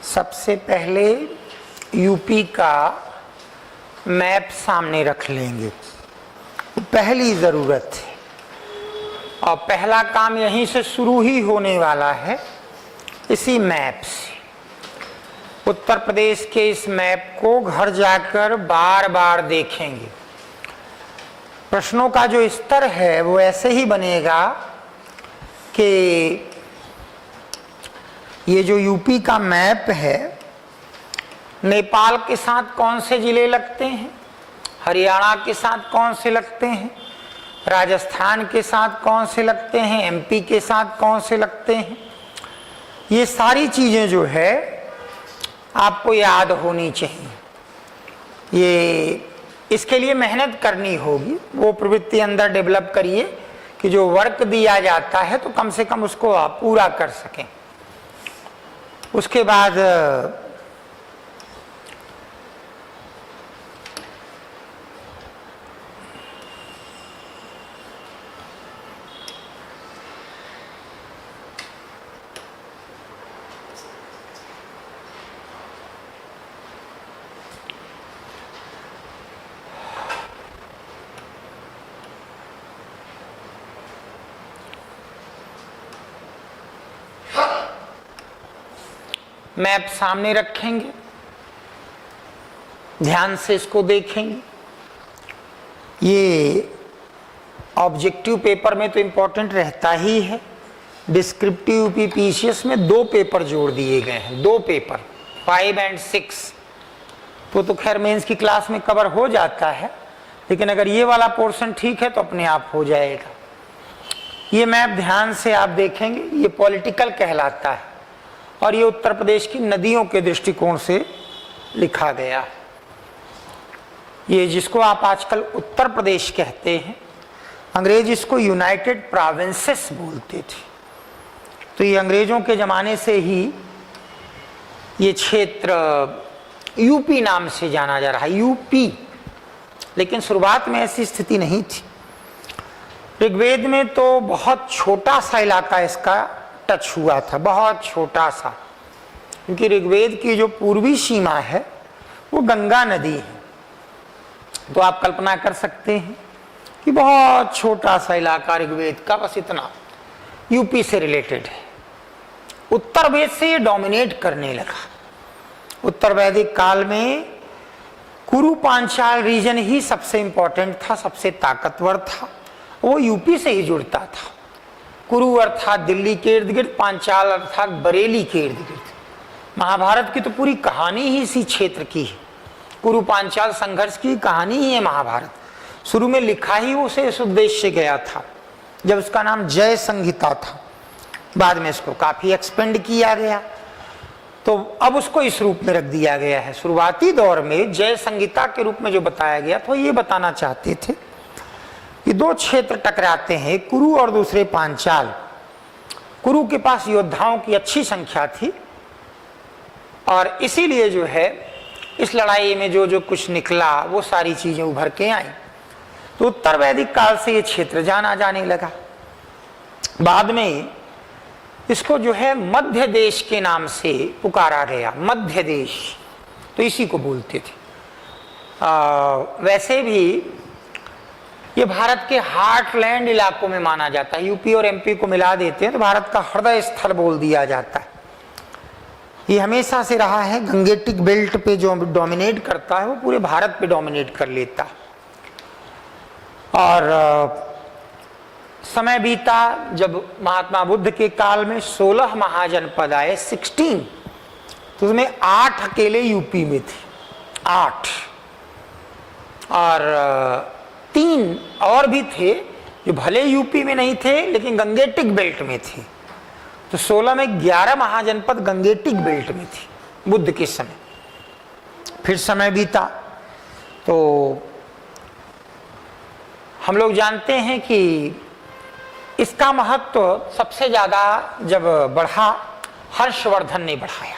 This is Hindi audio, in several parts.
सबसे पहले यूपी का मैप सामने रख लेंगे, पहली ज़रूरत है। और पहला काम यहीं से शुरू ही होने वाला है, इसी मैप से। उत्तर प्रदेश के इस मैप को घर जाकर बार बार देखेंगे। प्रश्नों का जो स्तर है वो ऐसे ही बनेगा कि ये जो यूपी का मैप है, नेपाल के साथ कौन से जिले लगते हैं, हरियाणा के साथ कौन से लगते हैं, राजस्थान के साथ कौन से लगते हैं, एमपी के साथ कौन से लगते हैं, ये सारी चीज़ें जो है आपको याद होनी चाहिए। ये इसके लिए मेहनत करनी होगी, वो प्रवृत्ति अंदर डेवलप करिए कि जो वर्क दिया जाता है तो कम से कम उसको आप पूरा कर सकें। उसके बाद मैप सामने रखेंगे, ध्यान से इसको देखेंगे। ये ऑब्जेक्टिव पेपर में तो इम्पोर्टेंट रहता ही है, डिस्क्रिप्टिव यूपीपीसीएस में 2 पेपर जोड़ दिए गए हैं, 2 पेपर 5 और 6। तो खैर मेंस की क्लास में कवर हो जाता है, लेकिन अगर ये वाला पोर्शन ठीक है तो अपने आप हो जाएगा। ये मैप ध्यान से आप देखेंगे, ये पॉलिटिकल कहलाता है और ये उत्तर प्रदेश की नदियों के दृष्टिकोण से लिखा गया है। ये जिसको आप आजकल उत्तर प्रदेश कहते हैं, अंग्रेज इसको यूनाइटेड प्रोविंसेस बोलते थे। तो ये अंग्रेजों के ज़माने से ही ये क्षेत्र यूपी नाम से जाना जा रहा है, यूपी। लेकिन शुरुआत में ऐसी स्थिति नहीं थी। ऋग्वेद में तो बहुत छोटा सा इलाका इसका टच हुआ था, बहुत छोटा सा, क्योंकि ऋग्वेद की जो पूर्वी सीमा है वो गंगा नदी है। तो आप कल्पना कर सकते हैं कि बहुत छोटा सा इलाका ऋग्वेद का, बस इतना यूपी से रिलेटेड है। उत्तर वेद से ये डोमिनेट करने लगा। उत्तर वैदिक काल में कुरु पांचाल रीजन ही सबसे इंपॉर्टेंट था, सबसे ताकतवर था, वो यूपी से ही जुड़ता था। कुरु अर्थात दिल्ली के इर्द गिर्द, पांचाल अर्थात बरेली के इर्द गिर्द। महाभारत की तो पूरी कहानी ही इसी क्षेत्र की है। कुरु पांचाल संघर्ष की कहानी ही है महाभारत। शुरू में लिखा ही उसे इस उद्देश्य से गया था, जब उसका नाम जय संहिता था। बाद में इसको काफी एक्सपेंड किया गया, तो अब उसको इस रूप में रख दिया गया है। शुरुआती दौर में जय संहिता के रूप में जो बताया गया तो ये बताना चाहते थे कि 2 क्षेत्र टकराते हैं, कुरु और दूसरे पांचाल। कुरु के पास योद्धाओं की अच्छी संख्या थी और इसीलिए जो है इस लड़ाई में जो कुछ निकला वो सारी चीजें उभर के आई। तो उत्तर वैदिक काल से ये क्षेत्र जाना जाने लगा। बाद में इसको जो है मध्य देश के नाम से पुकारा गया, मध्य देश, तो इसी को बोलते थे। वैसे भी ये भारत के हार्टलैंड इलाकों में माना जाता है। यूपी और एमपी को मिला देते हैं तो भारत का हृदय स्थल बोल दिया जाता है। ये हमेशा से रहा है, गंगेटिक बेल्ट पे जो डोमिनेट करता है वो पूरे भारत पे डोमिनेट कर लेता है। और समय बीता, जब महात्मा बुद्ध के काल में 16 महाजनपद आए, 16, तो उसमें 8 अकेले यूपी में थे, 8, और 3 और भी थे जो भले यूपी में नहीं थे लेकिन गंगेटिक बेल्ट में थे। तो 16 में 11 महाजनपद गंगेटिक बेल्ट में थे बुद्ध के समय। फिर समय बीता तो हम लोग जानते हैं कि इसका महत्व सबसे ज्यादा जब बढ़ा, हर्षवर्धन ने बढ़ाया।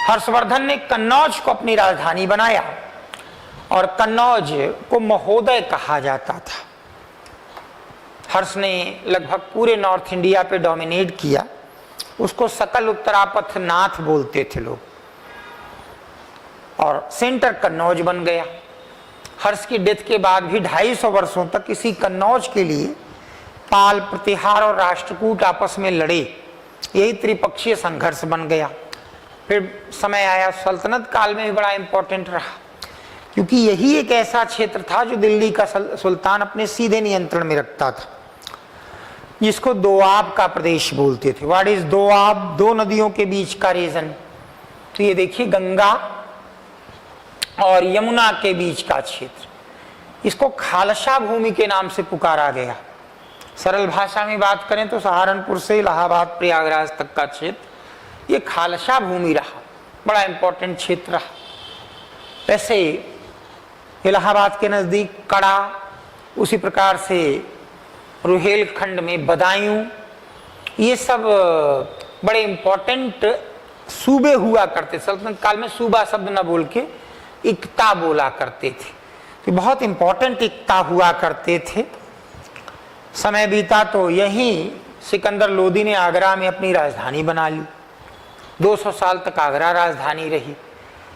हर्षवर्धन ने कन्नौज को अपनी राजधानी बनाया और कन्नौज को महोदय कहा जाता था। हर्ष ने लगभग पूरे नॉर्थ इंडिया पे डोमिनेट किया। उसको सकल उत्तरापथ नाथ बोलते थे लोग। और सेंटर कन्नौज बन गया। हर्ष की डेथ के बाद भी 250 वर्षों तक इसी कन्नौज के लिए पाल, प्रतिहार और राष्ट्रकूट आपस में लड़े। यही त्रिपक्षीय संघर्ष बन गया। फिर समय आया सल्तनत काल में भी बड़ा इंपॉर्टेंट रहा, क्योंकि यही एक ऐसा क्षेत्र था जो दिल्ली का सुल्तान अपने सीधे नियंत्रण में रखता था, जिसको दोआब का प्रदेश बोलते थे। What is Doab? दो नदियों के बीच का रीजन। तो ये देखिए, गंगा और यमुना के बीच का क्षेत्र, इसको खालसा भूमि के नाम से पुकारा गया। सरल भाषा में बात करें तो सहारनपुर से इलाहाबाद, प्रयागराज तक का क्षेत्र ये खालसा भूमि रहा, बड़ा इंपॉर्टेंट क्षेत्र रहा। वैसे इलाहाबाद के नजदीक कड़ा, उसी प्रकार से रुहेलखंड में बदायूं, ये सब बड़े इंपॉर्टेंट सूबे हुआ करते। सल्तनत काल में सूबा शब्द न बोल के इक्ता बोला करते थे, तो बहुत इंपॉर्टेंट इक्ता हुआ करते थे। समय बीता तो यहीं सिकंदर लोदी ने आगरा में अपनी राजधानी बना ली। 200 साल तक आगरा राजधानी रही।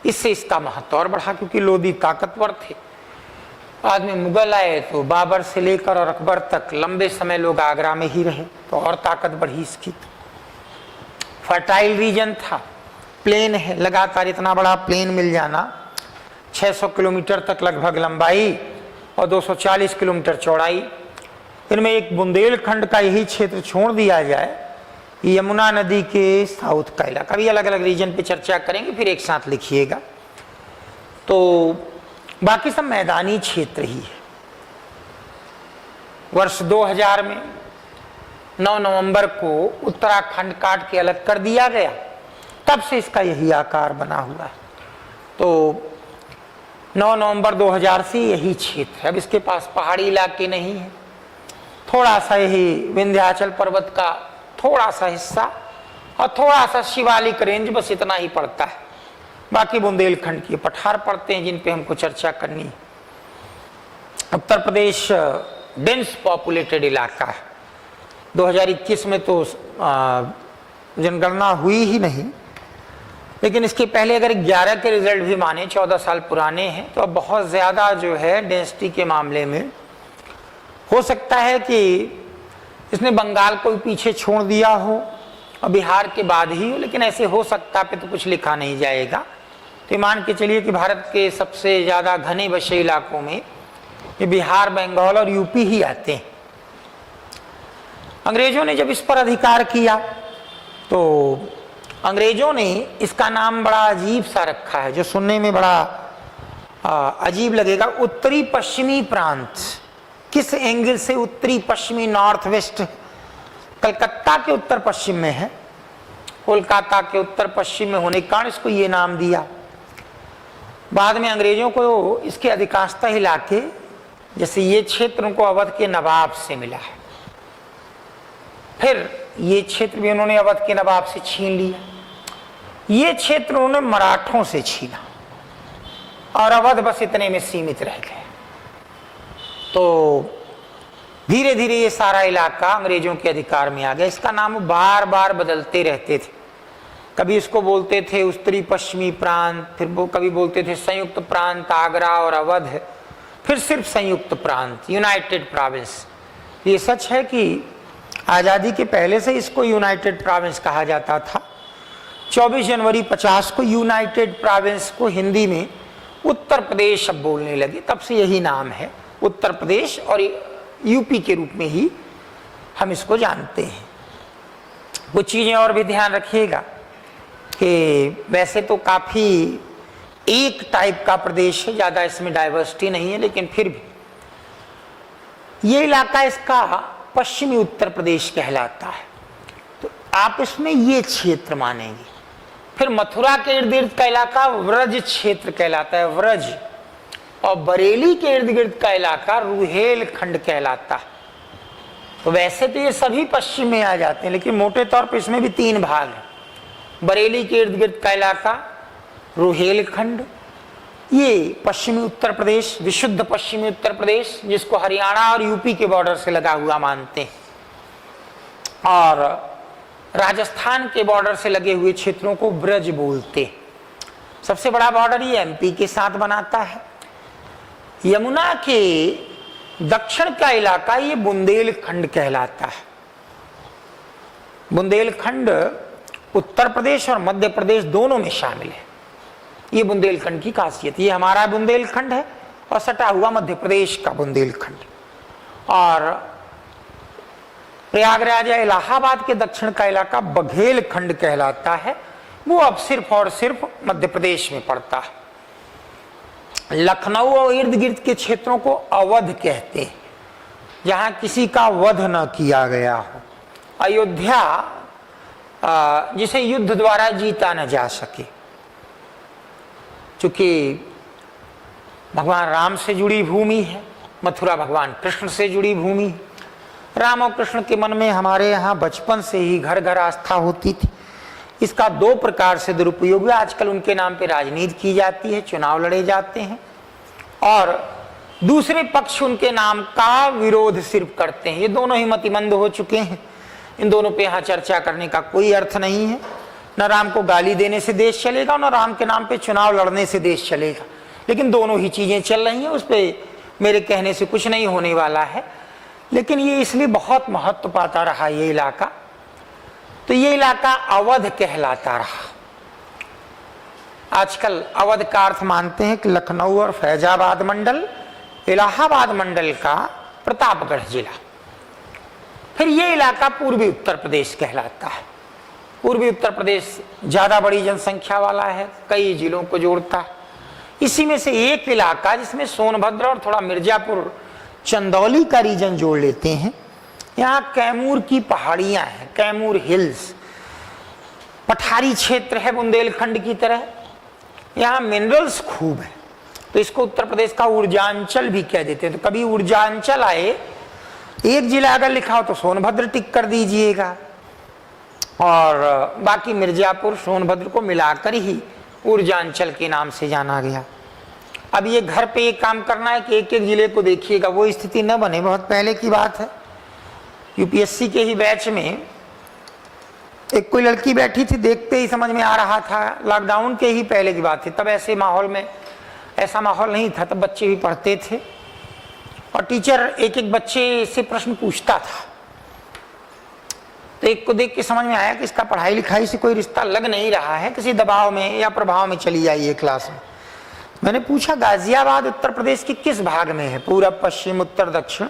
इससे इसका महत्व और बढ़ा, क्योंकि लोदी ताकतवर थे। बाद में मुगल आए तो बाबर से लेकर और अकबर तक लंबे समय लोग आगरा में ही रहे, तो और ताकत बढ़ी इसकी। फर्टाइल रीजन था, प्लेन है, लगातार इतना बड़ा प्लेन मिल जाना, 600 किलोमीटर तक लगभग लंबाई और 240 किलोमीटर चौड़ाई। इनमें एक बुंदेलखंड का यही क्षेत्र छोड़ दिया जाए, यमुना नदी के साउथ का इलाका। अभी अलग अलग रीजन पे चर्चा करेंगे, फिर एक साथ लिखिएगा। तो बाकी सब मैदानी क्षेत्र ही है। वर्ष 2000 में 9 नवंबर को उत्तराखंड काट के अलग कर दिया गया, तब से इसका यही आकार बना हुआ है। तो 9 नवंबर 2000 से यही क्षेत्र है। अब इसके पास पहाड़ी इलाके नहीं है, थोड़ा सा यही विंध्याचल पर्वत का थोड़ा सा हिस्सा और थोड़ा सा शिवालिक रेंज, बस इतना ही पड़ता है। बाकी बुंदेलखंड के पठार पड़ते हैं, जिन पे हमको चर्चा करनी है। उत्तर प्रदेश डेंस पॉपुलेटेड इलाका है। 2021 में तो जनगणना हुई ही नहीं, लेकिन इसके पहले अगर 11 के रिजल्ट भी माने, 14 साल पुराने हैं, तो अब बहुत ज़्यादा जो है डेंसिटी के मामले में हो सकता है कि इसने बंगाल को भी पीछे छोड़ दिया हो और बिहार के बाद ही हो, लेकिन ऐसे हो सकता पे तो कुछ लिखा नहीं जाएगा। तो मान के चलिए कि भारत के सबसे ज़्यादा घने बसे इलाकों में ये बिहार, बंगाल और यूपी ही आते हैं। अंग्रेजों ने जब इस पर अधिकार किया तो अंग्रेजों ने इसका नाम बड़ा अजीब सा रखा है, जो सुनने में बड़ा अजीब लगेगा। उत्तरी पश्चिमी प्रांत। किस एंगल से उत्तरी पश्चिमी? North west. कलकत्ता के उत्तर पश्चिम में है, कोलकाता के उत्तर पश्चिम में होने के कारण इसको ये नाम दिया। बाद में अंग्रेजों को इसके अधिकांशतः इलाके, जैसे ये क्षेत्र उनको अवध के नवाब से मिला है, फिर ये क्षेत्र भी उन्होंने अवध के नवाब से छीन लिया। ये क्षेत्र उन्होंने मराठों से छीना और अवध बस इतने में सीमित रह गए। तो धीरे धीरे ये सारा इलाका अंग्रेजों के अधिकार में आ गया। इसका नाम बार बार बदलते रहते थे। कभी इसको बोलते थे उत्तरी पश्चिमी प्रांत, फिर वो कभी बोलते थे संयुक्त प्रांत आगरा और अवध, फिर सिर्फ संयुक्त प्रांत, यूनाइटेड प्रोविंस। ये सच है कि आज़ादी के पहले से इसको यूनाइटेड प्रोविंस कहा जाता था। 24 जनवरी 50 को यूनाइटेड प्रोविंस को हिंदी में उत्तर प्रदेश अब बोलने लगे, तब से यही नाम है उत्तर प्रदेश, और यूपी के रूप में ही हम इसको जानते हैं। कुछ चीज़ें और भी ध्यान रखिएगा कि वैसे तो काफ़ी एक टाइप का प्रदेश है, ज़्यादा इसमें डाइवर्सिटी नहीं है, लेकिन फिर भी ये इलाका इसका पश्चिमी उत्तर प्रदेश कहलाता है, तो आप इसमें ये क्षेत्र मानेंगे। फिर मथुरा के इर्द गिर्द का इलाका व्रज क्षेत्र कहलाता है, व्रज, और बरेली के इर्द गिर्द का इलाका रुहेलखंड कहलाता है। तो वैसे तो ये सभी पश्चिम में आ जाते हैं, लेकिन मोटे तौर पर इसमें भी 3 भाग हैं। बरेली के इर्द गिर्द का इलाका रुहेलखंड, ये पश्चिमी उत्तर प्रदेश, विशुद्ध पश्चिमी उत्तर प्रदेश, जिसको हरियाणा और यूपी के बॉर्डर से लगा हुआ मानते हैं, और राजस्थान के बॉर्डर से लगे हुए क्षेत्रों को ब्रज बोलते। सबसे बड़ा बॉर्डर ये एमपी के साथ बनाता है। यमुना के दक्षिण का इलाका ये बुंदेलखंड कहलाता है। बुंदेलखंड उत्तर प्रदेश और मध्य प्रदेश दोनों में शामिल है। ये बुंदेलखंड की खासियत, ये हमारा बुंदेलखंड है और सटा हुआ मध्य प्रदेश का बुंदेलखंड। और प्रयागराज या इलाहाबाद के दक्षिण का इलाका बघेलखंड कहलाता है, वो अब सिर्फ और सिर्फ मध्य प्रदेश में पड़ता है। लखनऊ और इर्द गिर्द के क्षेत्रों को अवध कहते हैं, जहां किसी का वध न किया गया हो। अयोध्या जिसे युद्ध द्वारा जीता न जा सके, चूंकि भगवान राम से जुड़ी भूमि है, मथुरा भगवान कृष्ण से जुड़ी भूमि है। राम और कृष्ण के मन में हमारे यहाँ बचपन से ही घर घर आस्था होती थी। इसका दो प्रकार से दुरुपयोग है। आजकल उनके नाम पे राजनीति की जाती है, चुनाव लड़े जाते हैं, और दूसरे पक्ष उनके नाम का विरोध सिर्फ करते हैं। ये दोनों ही मतिमंद हो चुके हैं। इन दोनों पे यहाँ चर्चा करने का कोई अर्थ नहीं है। न राम को गाली देने से देश चलेगा, न राम के नाम पे चुनाव लड़ने से देश चलेगा। लेकिन दोनों ही चीजें चल रही हैं, उस पर मेरे कहने से कुछ नहीं होने वाला है। लेकिन ये इसलिए बहुत महत्व पाता रहा ये इलाका, तो ये इलाका अवध कहलाता रहा। आजकल अवध का अर्थ मानते हैं कि लखनऊ और फैजाबाद मंडल, इलाहाबाद मंडल का प्रतापगढ़ जिला। फिर ये इलाका पूर्वी उत्तर प्रदेश कहलाता है। पूर्वी उत्तर प्रदेश ज्यादा बड़ी जनसंख्या वाला है, कई जिलों को जोड़ता है। इसी में से एक इलाका जिसमें सोनभद्र और थोड़ा मिर्जापुर चंदौली का रीजन जोड़ लेते हैं, यहाँ कैमूर की पहाड़ियां हैं, कैमूर हिल्स, पठारी क्षेत्र है बुंदेलखंड की तरह। यहाँ मिनरल्स खूब है, तो इसको उत्तर प्रदेश का ऊर्जांचल भी कह देते हैं। तो कभी ऊर्जांचल आए, एक जिला अगर लिखा हो तो सोनभद्र टिक कर दीजिएगा, और बाकी मिर्जापुर सोनभद्र को मिलाकर ही ऊर्जांचल के नाम से जाना गया। अब ये घर पे एक काम करना है कि एक एक जिले को देखिएगा, वो स्थिति न बने। बहुत पहले की बात है, यूपीएससी के ही बैच में एक कोई लड़की बैठी थी, देखते ही समझ में आ रहा था, लॉकडाउन के ही पहले की बात थी, तब ऐसे माहौल में, ऐसा माहौल नहीं था, तब बच्चे भी पढ़ते थे, और टीचर एक एक बच्चे से प्रश्न पूछता था। तो एक को देख के समझ में आया कि इसका पढ़ाई लिखाई से कोई रिश्ता लग नहीं रहा है, किसी दबाव में या प्रभाव में चली आई है क्लास में। मैंने पूछा गाजियाबाद उत्तर प्रदेश के किस भाग में है, पूरब, पश्चिम, उत्तर, दक्षिण?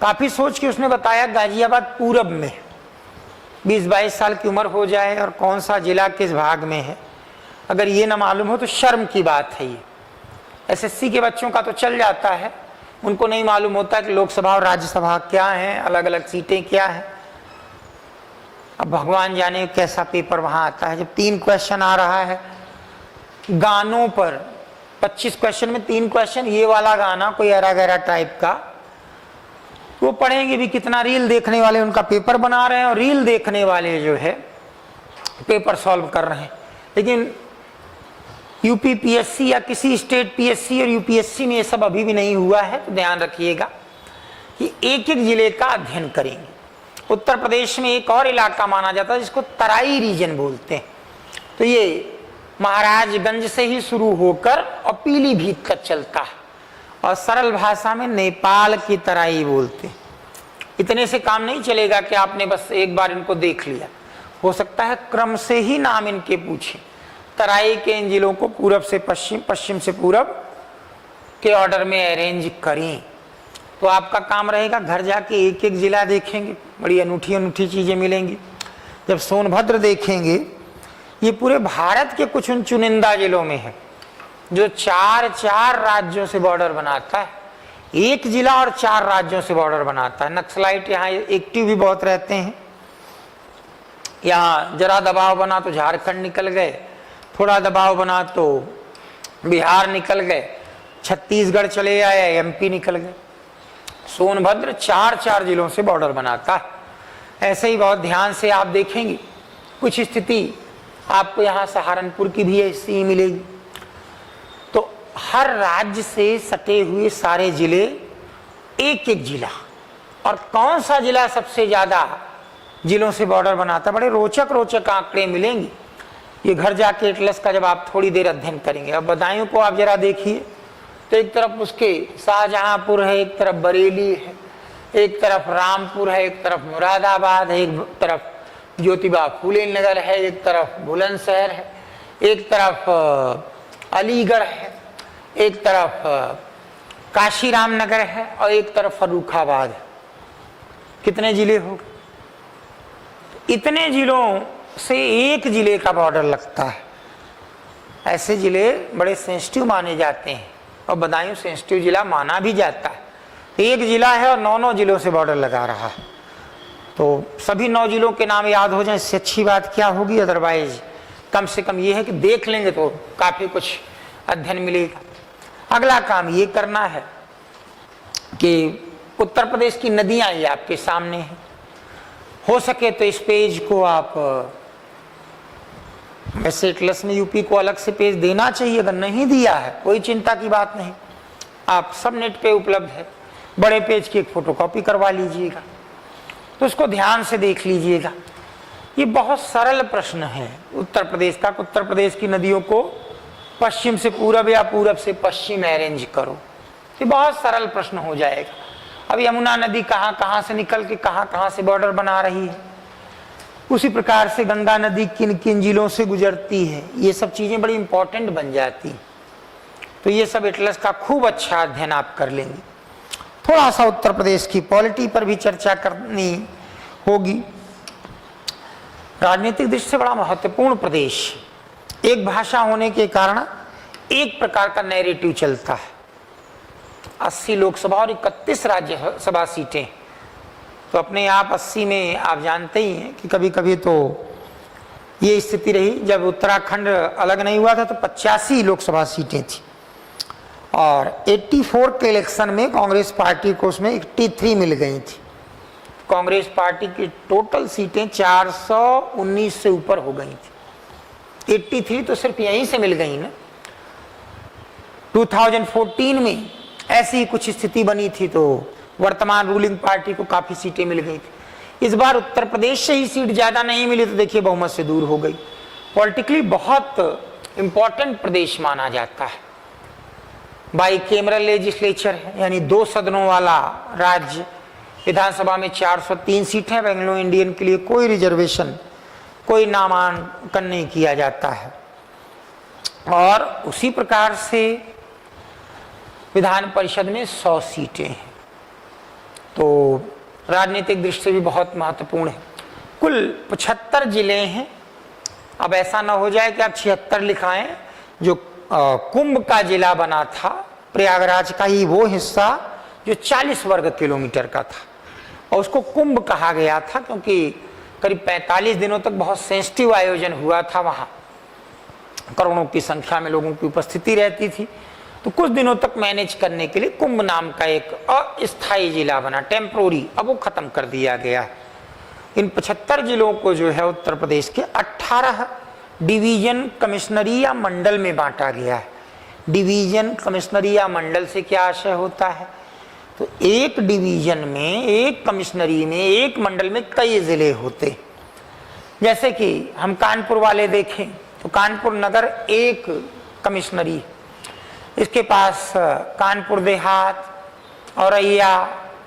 काफी सोच के उसने बताया गाजियाबाद पूरब में। 20-22 साल की उम्र हो जाए और कौन सा जिला किस भाग में है, अगर ये ना मालूम हो तो शर्म की बात है। ये एसएससी के बच्चों का तो चल जाता है, उनको नहीं मालूम होता कि लोकसभा और राज्यसभा क्या है, अलग अलग सीटें क्या है। अब भगवान जाने कैसा पेपर वहां आता है, जब 3 क्वेश्चन आ रहा है गानों पर, 25 क्वेश्चन में 3 क्वेश्चन ये वाला गाना कोई ऐरा गैरा टाइप का, वो पढ़ेंगे भी कितना? रील देखने वाले उनका पेपर बना रहे हैं और रील देखने वाले जो है पेपर सॉल्व कर रहे हैं। लेकिन यूपी पीएससी या किसी स्टेट पीएससी और यूपीएससी में ये सब अभी भी नहीं हुआ है। तो ध्यान रखिएगा कि एक एक जिले का अध्ययन करेंगे। उत्तर प्रदेश में एक और इलाका माना जाता है जिसको तराई रीजन बोलते हैं। तो ये महाराजगंज से ही शुरू होकर और पीलीभीत तक चलता है, और सरल भाषा में नेपाल की तराई बोलते हैं। इतने से काम नहीं चलेगा कि आपने बस एक बार इनको देख लिया, हो सकता है क्रम से ही नाम इनके पूछे। तराई के इन जिलों को पूरब से पश्चिम, पश्चिम से पूरब के ऑर्डर में अरेंज करें। तो आपका काम रहेगा घर जाके एक एक जिला देखेंगे, बड़ी अनूठी अनूठी चीजें मिलेंगी। जब सोनभद्र देखेंगे, ये पूरे भारत के कुछ उन चुनिंदा जिलों में है जो 4 राज्यों से बॉर्डर बनाता है। एक जिला और 4 राज्यों से बॉर्डर बनाता है। नक्सलाइट यहाँ एक्टिव भी बहुत रहते हैं। यहाँ जरा दबाव बना तो झारखंड निकल गए, थोड़ा दबाव बना तो बिहार निकल गए, छत्तीसगढ़ चले आए, एमपी निकल गए। सोनभद्र 4 जिलों से बॉर्डर बनाता है। ऐसे ही बहुत ध्यान से आप देखेंगे, कुछ स्थिति आपको यहाँ सहारनपुर की भी ऐसी ही मिलेगी। तो हर राज्य से सटे हुए सारे जिले, एक एक जिला, और कौन सा जिला सबसे ज्यादा जिलों से बॉर्डर बनाता है, बड़े रोचक रोचक आंकड़े मिलेंगे। ये घर जाके एटलस का जब आप थोड़ी देर अध्ययन करेंगे। अब बदायूं को आप जरा देखिए तो एक तरफ उसके शाहजहांपुर है, एक तरफ बरेली है, एक तरफ रामपुर है, एक तरफ मुरादाबाद है, एक तरफ ज्योतिबा फूले नगर है, एक तरफ बुलंदशहर है, एक तरफ अलीगढ़ है, एक तरफ काशीराम नगर है और एक तरफ फर्रुखाबाद है। कितने जिले हो गए? इतने जिलों से एक जिले का बॉर्डर लगता है। ऐसे जिले बड़े सेंसिटिव माने जाते हैं और बदायूं सेंसिटिव जिला माना भी जाता है। एक जिला है और 9 जिलों से बॉर्डर लगा रहा है, तो सभी 9 जिलों के नाम याद हो जाए, इससे अच्छी बात क्या होगी। अदरवाइज कम से कम ये है कि देख लेंगे तो काफी कुछ अध्ययन मिलेगा। अगला काम ये करना है कि उत्तर प्रदेश की नदियां ये आपके सामने हैं। हो सके तो इस पेज को आप, वैसे एटलस में यूपी को अलग से पेज देना चाहिए, अगर नहीं दिया है कोई चिंता की बात नहीं, आप सब नेट पे उपलब्ध है। बड़े पेज की एक फोटोकॉपी करवा लीजिएगा, तो उसको ध्यान से देख लीजिएगा। ये बहुत सरल प्रश्न है उत्तर प्रदेश का। उत्तर प्रदेश की नदियों को पश्चिम से पूरब या पूरब से पश्चिम अरेंज करो, ये बहुत सरल प्रश्न हो जाएगा। अब यमुना नदी कहाँ कहाँ से निकल के कहाँ कहाँ से बॉर्डर बना रही है, उसी प्रकार से गंगा नदी किन किन जिलों से गुजरती है, ये सब चीजें बड़ी इंपॉर्टेंट बन जाती। तो ये सब एटलस का खूब अच्छा अध्ययन आप कर लेंगे। थोड़ा सा उत्तर प्रदेश की पॉलिटी पर भी चर्चा करनी होगी। राजनीतिक दृष्टि से बड़ा महत्वपूर्ण प्रदेश, एक भाषा होने के कारण एक प्रकार का नैरेटिव चलता है। 80 लोकसभा और 31 राज्यसभा सीटें, तो अपने आप 80 में आप जानते ही हैं कि कभी कभी तो ये स्थिति रही। जब उत्तराखंड अलग नहीं हुआ था तो 85 लोकसभा सीटें थी और 84 के इलेक्शन में कांग्रेस पार्टी को उसमें 83 मिल गई थी। कांग्रेस पार्टी की टोटल सीटें 419 से ऊपर हो गई थी। 83 तो सिर्फ यहीं से मिल गई ना। 2014 में ऐसी ही कुछ स्थिति बनी थी तो वर्तमान रूलिंग पार्टी को काफी सीटें मिल गई थी। इस बार उत्तर प्रदेश से ही सीट ज्यादा नहीं मिली तो देखिए बहुमत से दूर हो गई। पॉलिटिकली बहुत इंपॉर्टेंट प्रदेश माना जाता है। बाई कैमरल लेजिस्लेचर है, यानी 2 सदनों वाला राज्य। विधानसभा में 403 सीटें। एंग्लो इंडियन के लिए कोई रिजर्वेशन, कोई नामांकन नहीं किया जाता है। और उसी प्रकार से विधान परिषद में 100 सीटें हैं, तो राजनीतिक दृष्टि से भी बहुत महत्वपूर्ण है। कुल 75 जिले हैं। अब ऐसा ना हो जाए कि आप 76 लिखाएं। जो कुंभ का जिला बना था, प्रयागराज का ही वो हिस्सा जो 40 वर्ग किलोमीटर का था, और उसको कुंभ कहा गया था क्योंकि करीब 45 दिनों तक बहुत सेंसिटिव आयोजन हुआ था। वहां करोड़ों की संख्या में लोगों की उपस्थिति रहती थी, तो कुछ दिनों तक मैनेज करने के लिए कुंभ नाम का एक अस्थायी जिला बना, टेम्पोरी। अब वो खत्म कर दिया गया। इन 75 जिलों को जो है उत्तर प्रदेश के 18 डिवीजन कमिश्नरी या मंडल में बांटा गया है। डिवीजन कमिश्नरी या मंडल से क्या आशय होता है, तो एक डिवीजन में, एक कमिश्नरी में, एक मंडल में कई जिले होते। जैसे कि हम कानपुर वाले देखें तो कानपुर नगर एक कमिश्नरी, इसके पास कानपुर देहात, औरैया,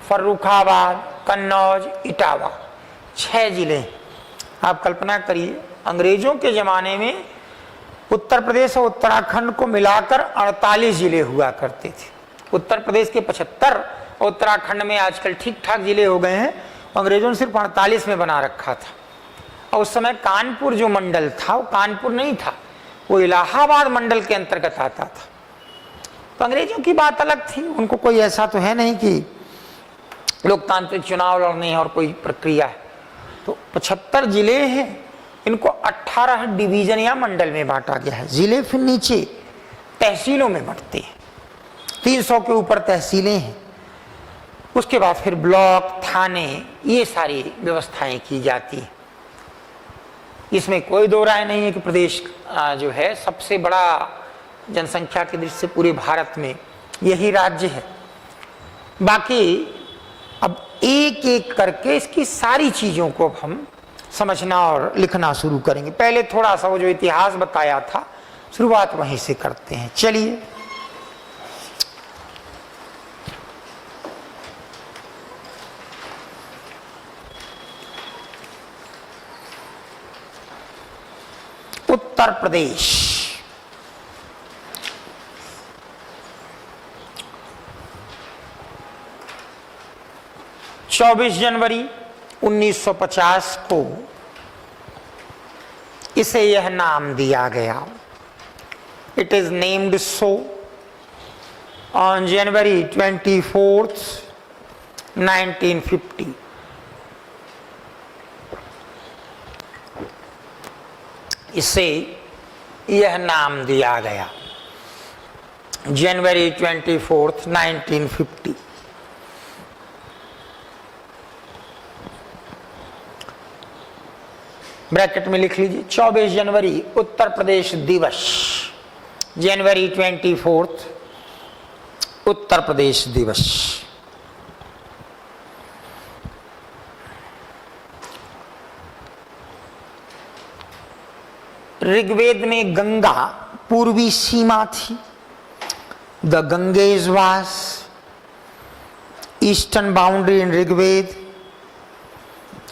फर्रुखाबाद, कन्नौज, इटावा, 6 जिले। आप कल्पना करिए, अंग्रेजों के जमाने में उत्तर प्रदेश और उत्तराखंड को मिलाकर 48 जिले हुआ करते थे। उत्तर प्रदेश के 75 और उत्तराखंड में आजकल ठीक ठाक जिले हो गए हैं। अंग्रेजों ने सिर्फ 48 में बना रखा था। और उस समय कानपुर जो मंडल था वो कानपुर नहीं था, वो इलाहाबाद मंडल के अंतर्गत आता था। तो अंग्रेजों की बात अलग थी, उनको कोई ऐसा तो है नहीं कि लोकतांत्रिक चुनाव लड़ने और कोई प्रक्रिया है। तो 75 जिले हैं, इनको 18 डिवीजन या मंडल में बांटा गया है। जिले फिर नीचे तहसीलों में बंटते हैं, 300 के ऊपर तहसीलें हैं। उसके बाद फिर ब्लॉक, थाने, ये सारी व्यवस्थाएं की जाती हैं। इसमें कोई दो राय नहीं है कि प्रदेश जो है सबसे बड़ा जनसंख्या की दृष्टि से पूरे भारत में यही राज्य है। बाकी अब एक एक करके इसकी सारी चीजों को हम समझना और लिखना शुरू करेंगे। पहले थोड़ा सा वो जो इतिहास बताया था शुरुआत वहीं से करते हैं। चलिए, उत्तर प्रदेश 24 जनवरी 1950 को इसे यह नाम दिया गया। It is named so on January 24th 1950। इसे यह नाम दिया गया जनवरी 24th 1950। ब्रैकेट में लिख लीजिए 24 जनवरी उत्तर प्रदेश दिवस, जनवरी 24th उत्तर प्रदेश दिवस। ऋग्वेद में गंगा पूर्वी सीमा थी। The Ganges was eastern boundary in Rigveda.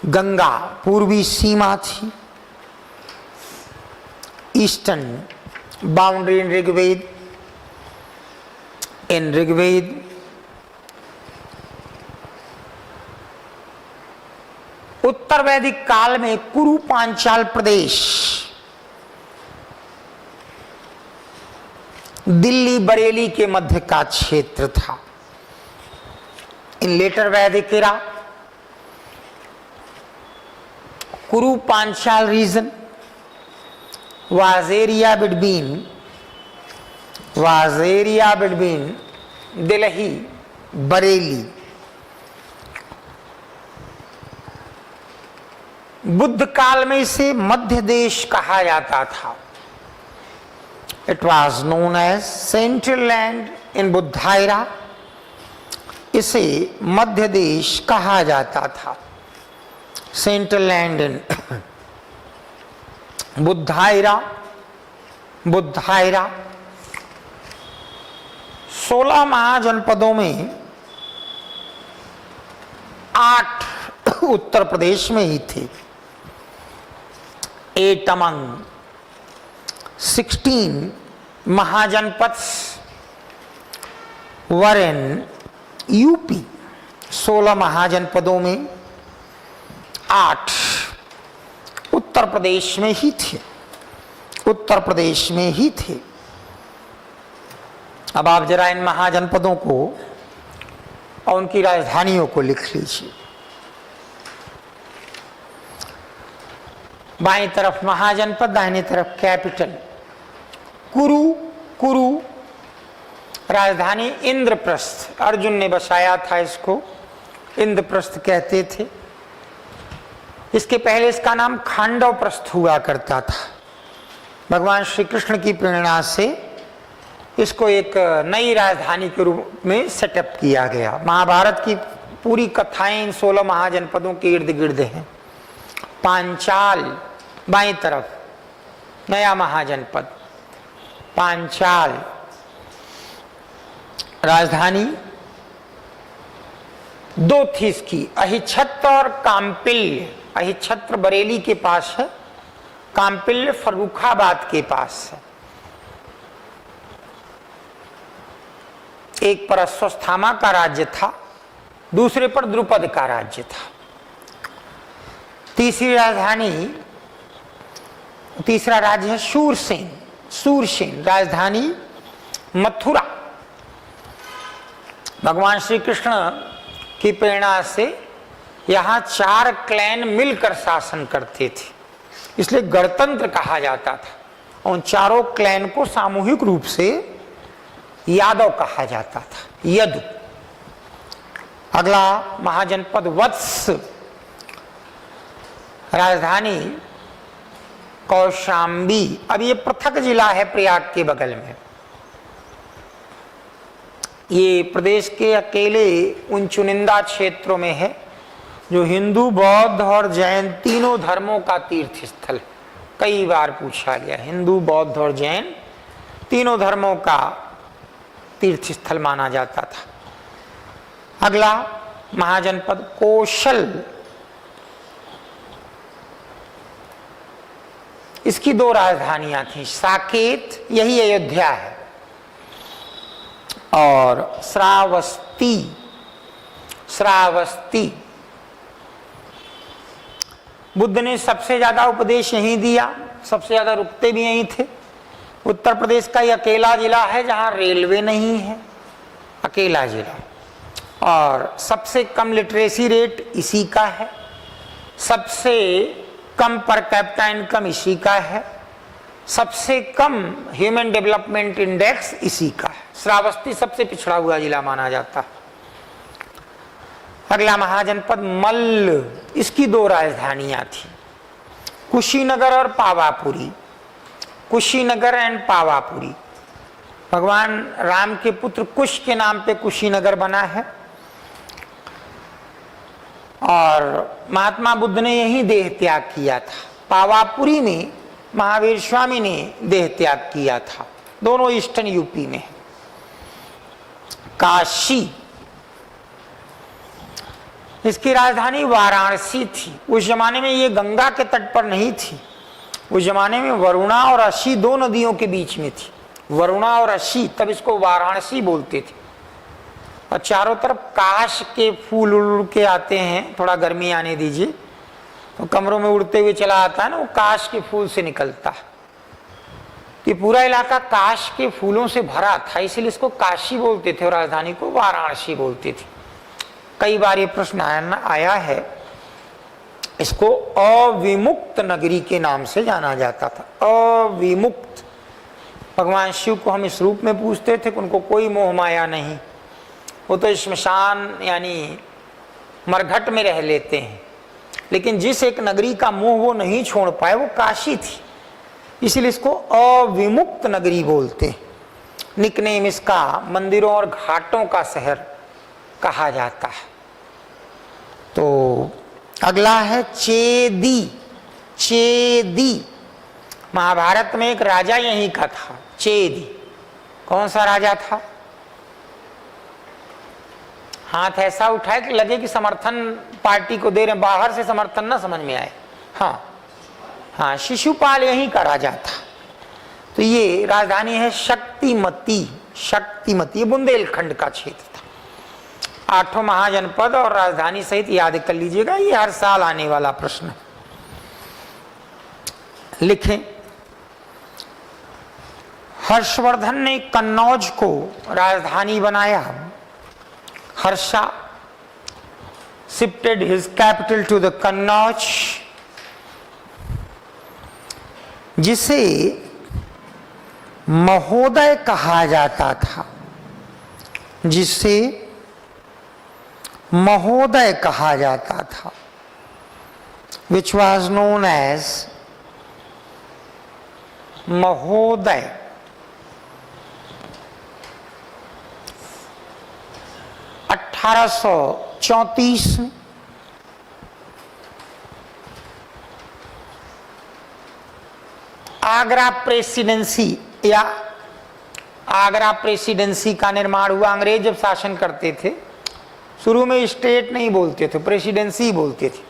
Ganga पूर्वी सीमा थी, eastern boundary in Rigveda. In Rigveda उत्तर वैदिक काल में कुरु पांचाल प्रदेश दिल्ली बरेली के मध्य का क्षेत्र था। इन letter Vedic era Kuru Panchal region was area between Delhi Bareilly. Buddha काल में इसे मध्य देश कहा जाता था। It was known as Central Land in Buddha era। इसे मध्य देश कहा जाता था। Central land in Buddha era. 16 महाजनपदों में 8 उत्तर प्रदेश में ही थे। 8 among 16 महाजनपद वर इन यूपी। 16 महाजनपदों में 8 उत्तर प्रदेश में ही थे। उत्तर प्रदेश में ही थे। अब आप जरा इन महाजनपदों को और उनकी राजधानियों को लिख लीजिए। बाईं तरफ महाजनपद, दाहिनी तरफ कैपिटल। कुरु राजधानी इंद्रप्रस्थ। अर्जुन ने बसाया था इसको, इंद्रप्रस्थ कहते थे। इसके पहले इसका नाम खांडवप्रस्थ हुआ करता था। भगवान श्री कृष्ण की प्रेरणा से इसको एक नई राजधानी के रूप में सेटअप किया गया। महाभारत की पूरी कथाएं इन 16 महाजनपदों के इर्द गिर्द हैं। पांचाल बाईं तरफ नया महाजनपद पांचाल। राजधानी 2 थी इसकी, अहिच्छत्र और काम्पिल्य। अहिच्छत्र बरेली के पास है, काम्पिल्य फर्रुखाबाद के पास है। एक पर अश्वस्थामा का राज्य था, दूसरे पर द्रुपद का राज्य था। तीसरा राज्य है शूरसेन। राजधानी मथुरा। भगवान श्री कृष्ण की प्रेरणा से यहां 4 क्लैन मिलकर शासन करते थे, इसलिए गणतंत्र कहा जाता था। उन चारों क्लैन को सामूहिक रूप से यादव कहा जाता था, यदु। अगला महाजनपद वत्स। राजधानी कौशाम्बी। अब ये पृथक जिला है प्रयाग के बगल में। ये प्रदेश के अकेले उन चुनिंदा क्षेत्रों में है जो हिंदू, बौद्ध और जैन तीनों धर्मों का तीर्थ स्थल, कई बार पूछा गया, हिंदू, बौद्ध और जैन तीनों धर्मों का तीर्थ स्थल माना जाता था। अगला महाजनपद कौशल, इसकी 2 राजधानियां थी, साकेत, यही अयोध्या है, और श्रावस्ती। श्रावस्ती बुद्ध ने सबसे ज्यादा उपदेश यहीं दिया, सबसे ज्यादा रुकते भी यहीं थे। उत्तर प्रदेश का ये अकेला जिला है जहां रेलवे नहीं है, अकेला जिला, और सबसे कम लिटरेसी रेट इसी का है, सबसे कम पर कैपिटा इनकम इसी का है, सबसे कम ह्यूमन डेवलपमेंट इंडेक्स इसी का है। श्रावस्ती सबसे पिछड़ा हुआ जिला माना जाता है। अगला महाजनपद मल्ल, इसकी 2 राजधानियां थी, कुशीनगर और पावापुरी। कुशीनगर एंड पावापुरी, भगवान राम के पुत्र कुश के नाम पे कुशीनगर बना है, और महात्मा बुद्ध ने यही देह त्याग किया था। पावापुरी में महावीर स्वामी ने देह त्याग किया था, दोनों ईस्टर्न यूपी में। काशी, इसकी राजधानी वाराणसी थी। उस जमाने में ये गंगा के तट पर नहीं थी, उस जमाने में वरुणा और अशी 2 नदियों के बीच में थी, वरुणा और अशी, तब इसको वाराणसी बोलते थे। और चारों तरफ काश के फूल उड़ के आते हैं, थोड़ा गर्मी आने दीजिए तो कमरों में उड़ते हुए चला आता है ना, वो काश के फूल से निकलता है। ये पूरा इलाका काश के फूलों से भरा था, इसलिए इसको काशी बोलते थे और राजधानी को वाराणसी बोलते थे। कई बार ये प्रश्न आया है, इसको अविमुक्त नगरी के नाम से जाना जाता था। अविमुक्त, भगवान शिव को हम इस रूप में पूछते थे कि उनको कोई मोह माया नहीं, वो तो श्मशान यानी मरघट में रह लेते हैं, लेकिन जिस एक नगरी का मोह वो नहीं छोड़ पाए वो काशी थी, इसलिए इसको अविमुक्त नगरी बोलते। निकनेम इसका मंदिरों और घाटों का शहर कहा जाता है। तो अगला है चेदी। चेदी महाभारत में एक राजा यहीं का था, चेदी। कौन सा राजा था? हाथ ऐसा उठाए कि लगे कि समर्थन पार्टी को दे रहे, बाहर से समर्थन ना समझ में आए। हाँ हाँ, शिशुपाल यहीं का राजा था। तो ये राजधानी है शक्तिमती। शक्तिमती, ये बुंदेलखंड का क्षेत्र था। 8 महाजनपद और राजधानी सहित याद कर लीजिएगा, ये हर साल आने वाला प्रश्न है। लिखें, हर्षवर्धन ने कन्नौज को राजधानी बनाया। Harsha shifted his capital to the Kannauj, जिसे महोदय कहा जाता था, जिसे महोदय कहा जाता था, which was known as महोदय। अठारह सौ 34 में आगरा प्रेसिडेंसी या आगरा प्रेसिडेंसी का निर्माण हुआ। अंग्रेज जब शासन करते थे, शुरू में स्टेट नहीं बोलते थे, प्रेसिडेंसी बोलते थे।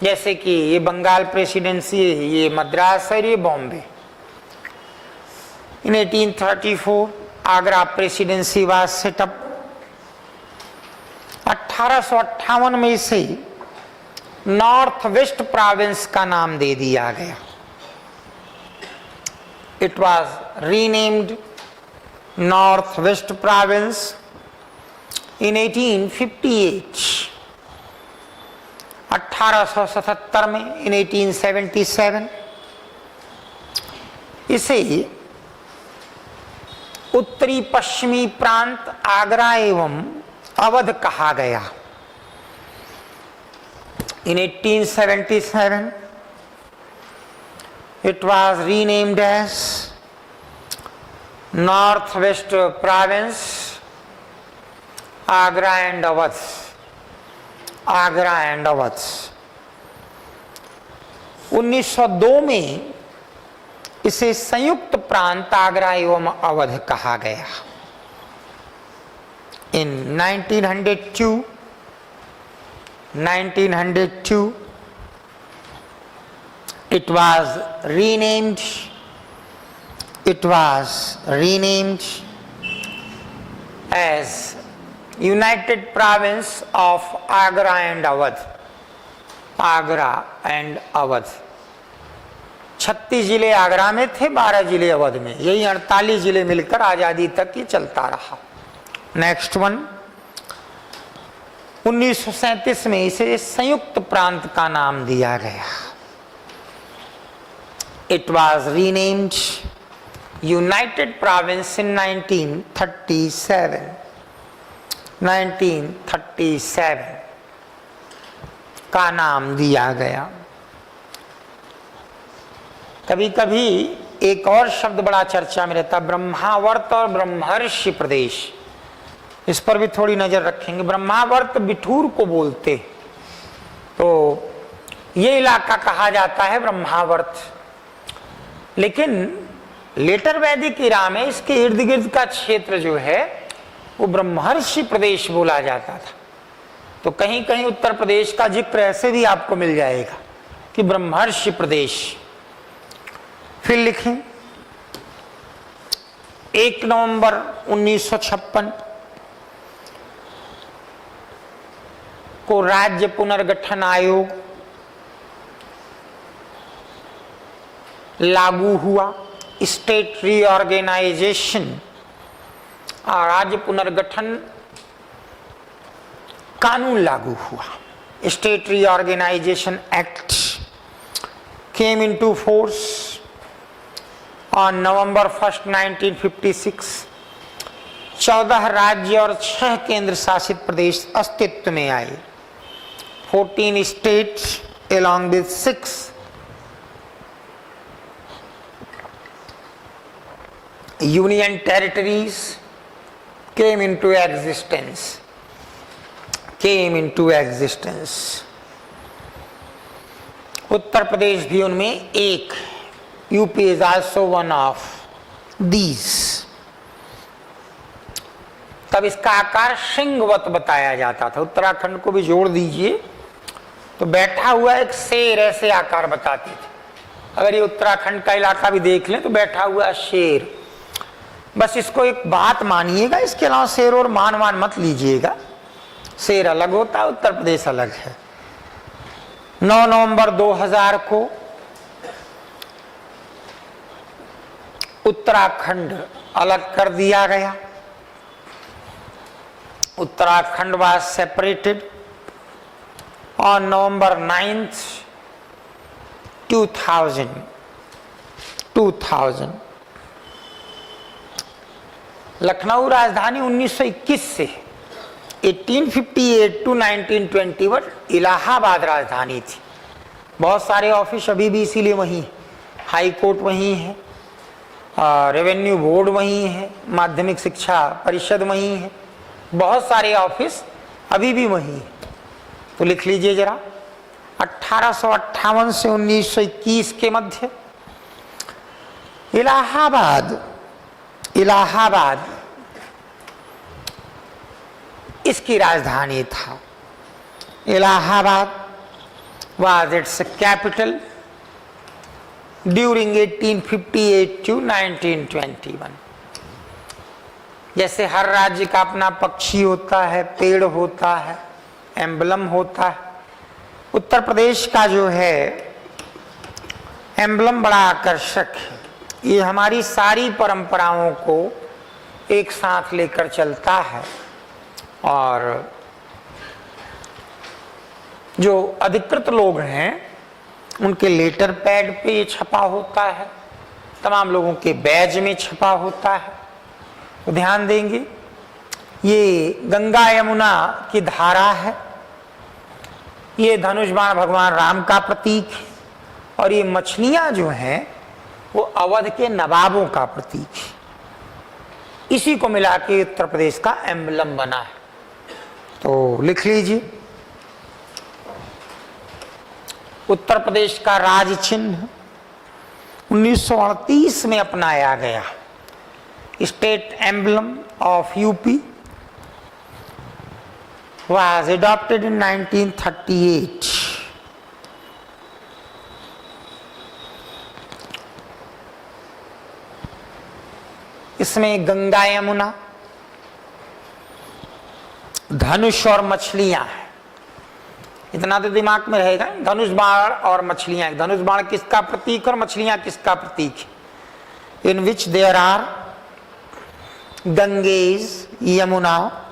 जैसे कि ये बंगाल प्रेसिडेंसी है, ये मद्रास है, ये बॉम्बे। इन 1834 आगरा प्रेसिडेंसी वाज सेटअप। 1858 में इसे नॉर्थ वेस्ट प्रोविंस का नाम दे दिया गया। It was renamed North West Province in 1858. 1877 में, in 1877 इसे उत्तरी पश्चिमी प्रांत आगरा एवं अवध कहा गया। In 1877 it was renamed as Northwest Province, Agra and Awadh। Agra and Awadh. 1902 में इसे संयुक्त प्रांत आगरा एवं अवध कहा गया। इन 1902 it was renamed as United Province of Agra and Awadh। Agra and Awadh, 36 जिले आगरा में थे, 12 जिले अवध में, यही 48 जिले मिलकर आजादी तक ही चलता रहा। नेक्स्ट वन, 1937 में इसे संयुक्त प्रांत का नाम दिया गया। It was renamed United province इन 1937 का नाम दिया गया। कभी कभी एक और शब्द बड़ा चर्चा में रहता, ब्रह्मावर्त और ब्रह्मर्षि प्रदेश, इस पर भी थोड़ी नजर रखेंगे। ब्रह्मावर्त बिठूर को बोलते, तो ये इलाका कहा जाता है ब्रह्मावर्त, लेकिन लेटर वैदिक इरा में इसके इर्द गिर्द का क्षेत्र जो है वो ब्रह्मर्षि प्रदेश बोला जाता था। तो कहीं कहीं उत्तर प्रदेश का जिक्र ऐसे भी आपको मिल जाएगा कि ब्रह्मर्षि प्रदेश। फिर लिखें 1 नवंबर 1956 को राज्य पुनर्गठन आयोग लागू हुआ। स्टेट रीऑर्गेनाइजेशन, राज्य पुनर्गठन कानून लागू हुआ। State reorganisation act came into force on November 1, 1956। 14 राज्य और 6 केंद्र शासित प्रदेश अस्तित्व में आए। 14 states along with 6 union territories came into existence। Uttar Pradesh भी उनमें एक। UP is also one of these। तब इसका आकार सिंहवत बताया जाता था। उत्तराखंड को भी जोड़ दीजिए तो बैठा हुआ एक शेर ऐसे आकार बताते थे। अगर ये उत्तराखंड का इलाका भी देख लें तो बैठा हुआ शेर, बस इसको एक बात मानिएगा, इसके अलावा शेर और मान मत लीजिएगा। शेर अलग होता है, उत्तर प्रदेश अलग है। 9 नवंबर 2000 को उत्तराखंड अलग कर दिया गया। Uttarakhand was separated on November 9, 2000। Lucknow राजधानी 1921 से 1858 टू 1921 इलाहाबाद राजधानी थी। बहुत सारे ऑफिस अभी भी इसीलिए वहीं, हाई कोर्ट वहीं है, रेवेन्यू बोर्ड वहीं है, माध्यमिक शिक्षा परिषद वहीं है, बहुत सारे ऑफिस अभी भी वहीं है। तो लिख लीजिए जरा, 1858 से 1921 के मध्य इलाहाबाद इसकी राजधानी था। Allahabad was its capital during 1858 to 1921। जैसे हर राज्य का अपना पक्षी होता है, पेड़ होता है, एम्बलम होता है, उत्तर प्रदेश का जो है एम्बलम बड़ा आकर्षक है। ये हमारी सारी परंपराओं को एक साथ लेकर चलता है और जो अधिकृत लोग हैं उनके लेटर पैड पे ये छपा होता है, तमाम लोगों के बैज में छपा होता है। तो ध्यान देंगे, ये गंगा यमुना की धारा है, ये धनुष बाण भगवान राम का प्रतीक है, और ये मछलियां जो हैं वो अवध के नवाबों का प्रतीक है। इसी को मिला के उत्तर प्रदेश का एम्बलम बना है। तो लिख लीजिए उत्तर प्रदेश का राज चिन्ह 1938 में अपनाया गया। State emblem of UP was adopted in 1938. इसमें गंगा यमुना, धनुष और मछलियां हैं। इतना तो दिमाग में रहेगा, धनुष बाण और मछलियां। धनुष बाण किसका प्रतीक और मछलियां किसका प्रतीक? In which there are Ganges, Yamuna,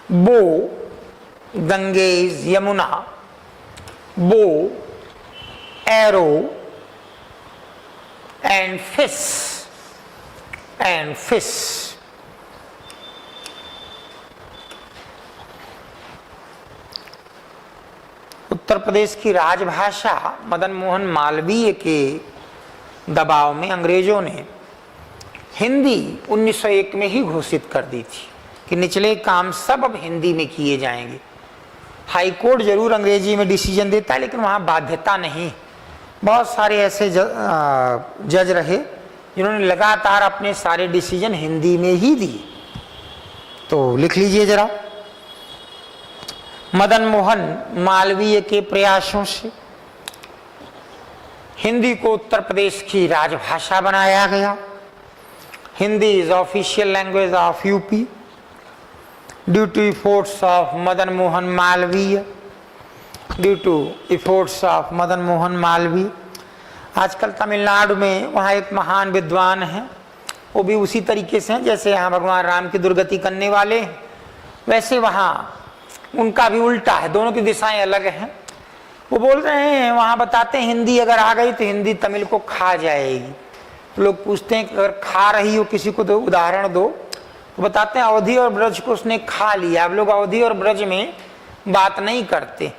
bow, Ganges, Yamuna, bow, arrow and fish. Uttar Pradesh की राजभाषा मदन मोहन मालवीय के दबाव में अंग्रेजों ने हिंदी 1901 में ही घोषित कर दी थी कि निचले काम सब अब हिंदी में किए जाएंगे। हाई कोर्ट जरूर अंग्रेजी में डिसीजन देता है, लेकिन वहां बाध्यता नहीं। बहुत सारे ऐसे जज रहे जिन्होंने लगातार अपने सारे डिसीजन हिंदी में ही दिए। तो लिख लीजिए जरा, मदन मोहन मालवीय के प्रयासों से हिंदी को उत्तर प्रदेश की राजभाषा बनाया गया। Hindi is official language of UP due to efforts of Madan Mohan Malviya, due to efforts of Madan Mohan Malviya. आजकल तमिलनाडु में वहाँ एक महान विद्वान हैं, वो भी उसी तरीके से हैं जैसे यहाँ भगवान राम की दुर्गति करने वाले हैं, वैसे वहाँ उनका भी उल्टा है, दोनों की दिशाएं अलग हैं। वो बोल रहे हैं, वहाँ बताते हैं हिंदी अगर आ गई तो हिंदी तमिल को खा जाएगी। तो लोग पूछते हैं कि अगर खा रही हो किसी को तो उदाहरण दो, तो बताते हैं अवधि और ब्रज को उसने खा लिया। अब लोग अवधि और ब्रज में बात नहीं करते।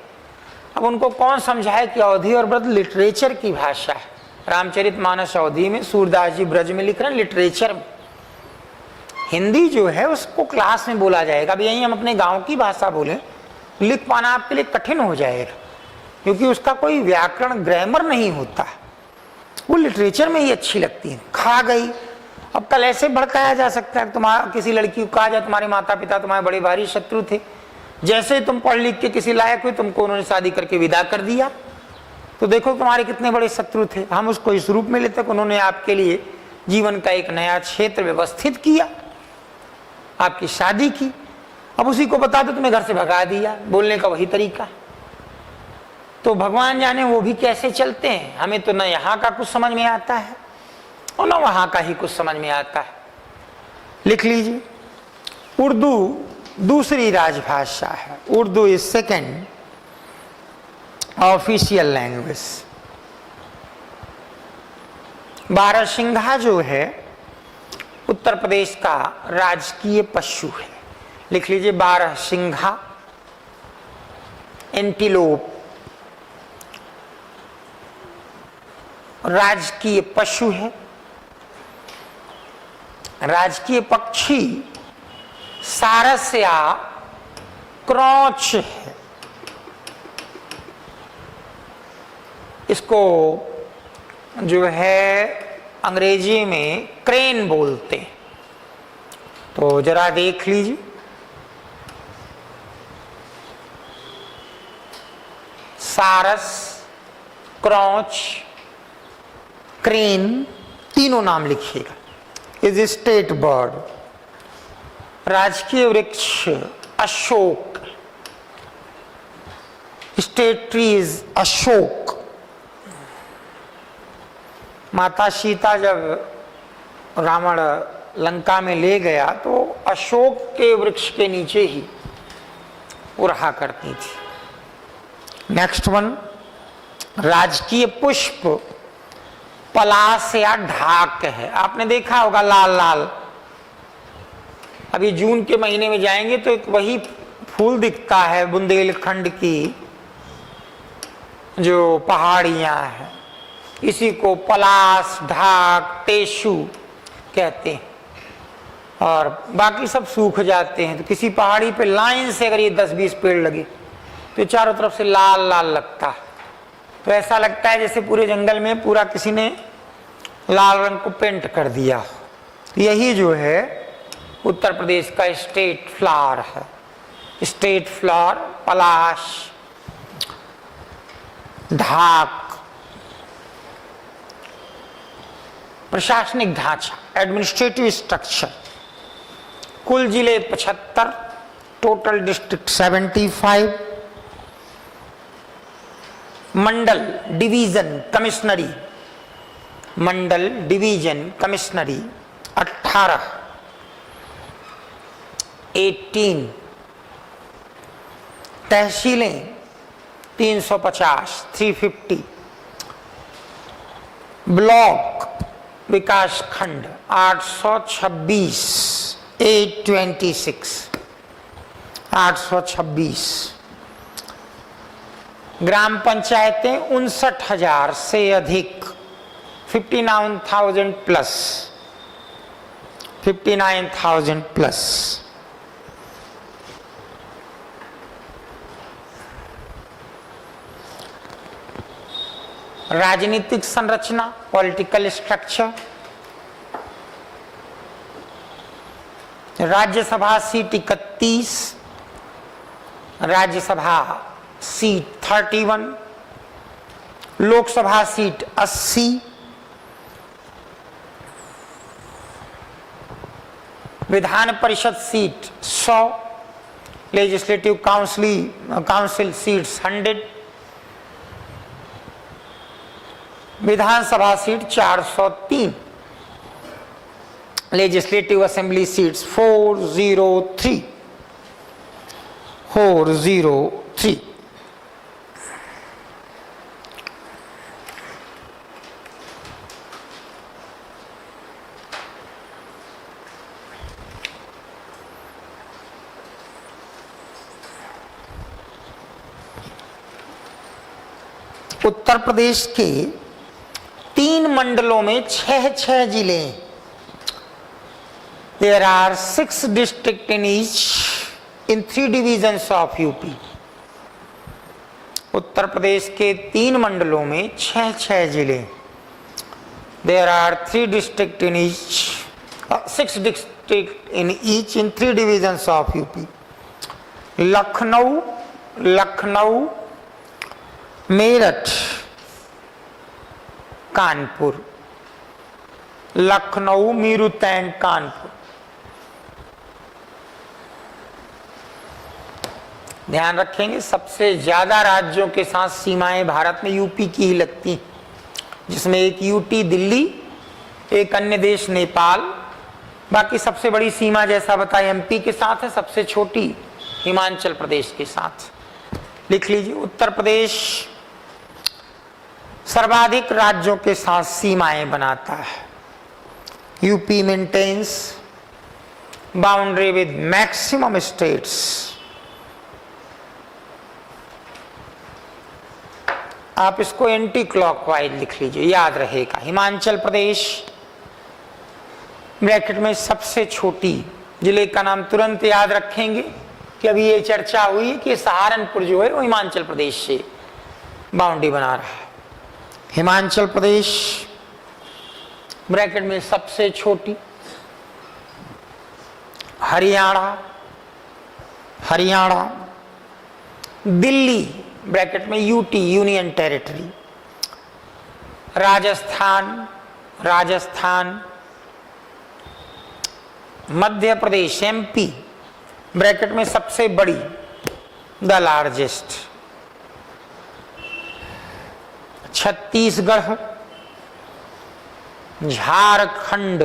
अब उनको कौन समझाए कि अवधि और ब्रज लिटरेचर की भाषा है। रामचरितमानस अवधि में, सूरदास जी ब्रज में लिख रहे हैं लिटरेचर में। हिंदी जो है उसको क्लास में बोला जाएगा। अब यही हम अपने गांव की भाषा बोले, लिख पाना आपके लिए कठिन हो जाएगा, क्योंकि उसका कोई व्याकरण ग्रामर नहीं होता। वो लिटरेचर में ही अच्छी लगती है। खा गई, अब कल ऐसे भड़काया जा सकता है, तुम्हारा किसी लड़की को कहा जाए तुम्हारे माता पिता तुम्हारे बड़े भारी शत्रु थे, जैसे तुम पढ़ लिख के किसी लायक हुए तुमको उन्होंने शादी करके विदा कर दिया, तो देखो तुम्हारे कितने बड़े शत्रु थे। हम उसको इस रूप में लेते, उन्होंने आपके लिए जीवन का एक नया क्षेत्र व्यवस्थित किया, आपकी शादी की। अब उसी को बता दो तुम्हें घर से भगा दिया, बोलने का वही तरीका। तो भगवान जाने वो भी कैसे चलते हैं। हमें तो न यहाँ का कुछ समझ में आता है और न वहाँ का ही कुछ समझ में आता है। लिख लीजिए, उर्दू दूसरी राजभाषा है। Urdu is second official language. बारहसिंघा जो है उत्तर प्रदेश का राजकीय पशु है। लिख लीजिए, बारहसिंघा एंटीलोप राजकीय पशु है। राजकीय पक्षी सारस या क्रॉच है। इसको जो है अंग्रेजी में क्रेन बोलते हैं। तो जरा देख लीजिए, सारस, क्रॉच, क्रेन, तीनों नाम लिखिएगा। Is state bird. राजकीय वृक्ष Ashok, state tree is Ashok. माता सीता जब रावण लंका में ले गया तो अशोक के वृक्ष के नीचे ही वो रहा करती थी। नेक्स्ट वन, राजकीय पुष्प पलाश या ढाक है। आपने देखा होगा लाल लाल, अभी जून के महीने में जाएंगे तो एक वही फूल दिखता है बुंदेलखंड की जो पहाड़ियां हैं, इसी को पलाश, ढाक, टेसू कहते हैं। और बाकी सब सूख जाते हैं। तो किसी पहाड़ी पे लाइन से अगर ये 10-20 पेड़ लगे तो चारों तरफ से लाल लाल लगता है, तो ऐसा लगता है जैसे पूरे जंगल में पूरा किसी ने लाल रंग को पेंट कर दिया। यही जो है उत्तर प्रदेश का स्टेट फ्लावर है। स्टेट फ्लावर पलाश, ढाक। प्रशासनिक ढांचा, एडमिनिस्ट्रेटिव स्ट्रक्चर, कुल जिले 75, टोटल डिस्ट्रिक्ट 75, मंडल डिवीजन कमिश्नरी, मंडल डिवीजन कमिश्नरी 18, 18, तहसीलें 350, 350, ब्लॉक विकास खंड 826, 826, 826, ग्राम पंचायतें 59,000 से अधिक, 59,000 प्लस, 59,000 प्लस। राजनीतिक संरचना, political structure, Rajya Sabha seat 31, Rajya Sabha seat 31, Lok Sabha seat 80, Vidhan Parishad seat 100, legislative council seats 100, विधानसभा seat 403, legislative assembly seats 403, 403। Uttar Pradesh के 3 मंडलों में 6 जिले। There are 6 districts in each in 3 divisions of UP. Uttar Pradesh के 3 मंडलों में 6 जिले। There are 3 districts in each, 6 districts in each in 3 divisions of UP. Lucknow, Meerut, Kanpur. Lucknow, मीरुतैन, Kanpur. ध्यान रखेंगे सबसे ज्यादा राज्यों के साथ सीमाएं भारत में यूपी की ही लगती, जिसमें एक यूटी दिल्ली, एक अन्य देश नेपाल, बाकी सबसे बड़ी सीमा जैसा बताया एमपी के साथ है, सबसे छोटी हिमाचल प्रदेश के साथ। लिख लीजिए, उत्तर प्रदेश सर्वाधिक राज्यों के साथ सीमाएं बनाता है। UP maintains boundary with maximum states. आप इसको एंटी क्लॉकवाइज लिख लीजिए, याद रहेगा। हिमाचल प्रदेश ब्रैकेट में सबसे छोटी, जिले का नाम तुरंत याद रखेंगे कि अभी ये चर्चा हुई कि सहारनपुर जो है वो हिमाचल प्रदेश से बाउंड्री बना रहा है। हिमाचल प्रदेश ब्रैकेट में सबसे छोटी। हरियाणा, दिल्ली ब्रैकेट में UT, union territory. Rajasthan, Madhya Pradesh, MP bracket में सबसे बड़ी, द लार्जेस्ट। छत्तीसगढ़, झारखंड,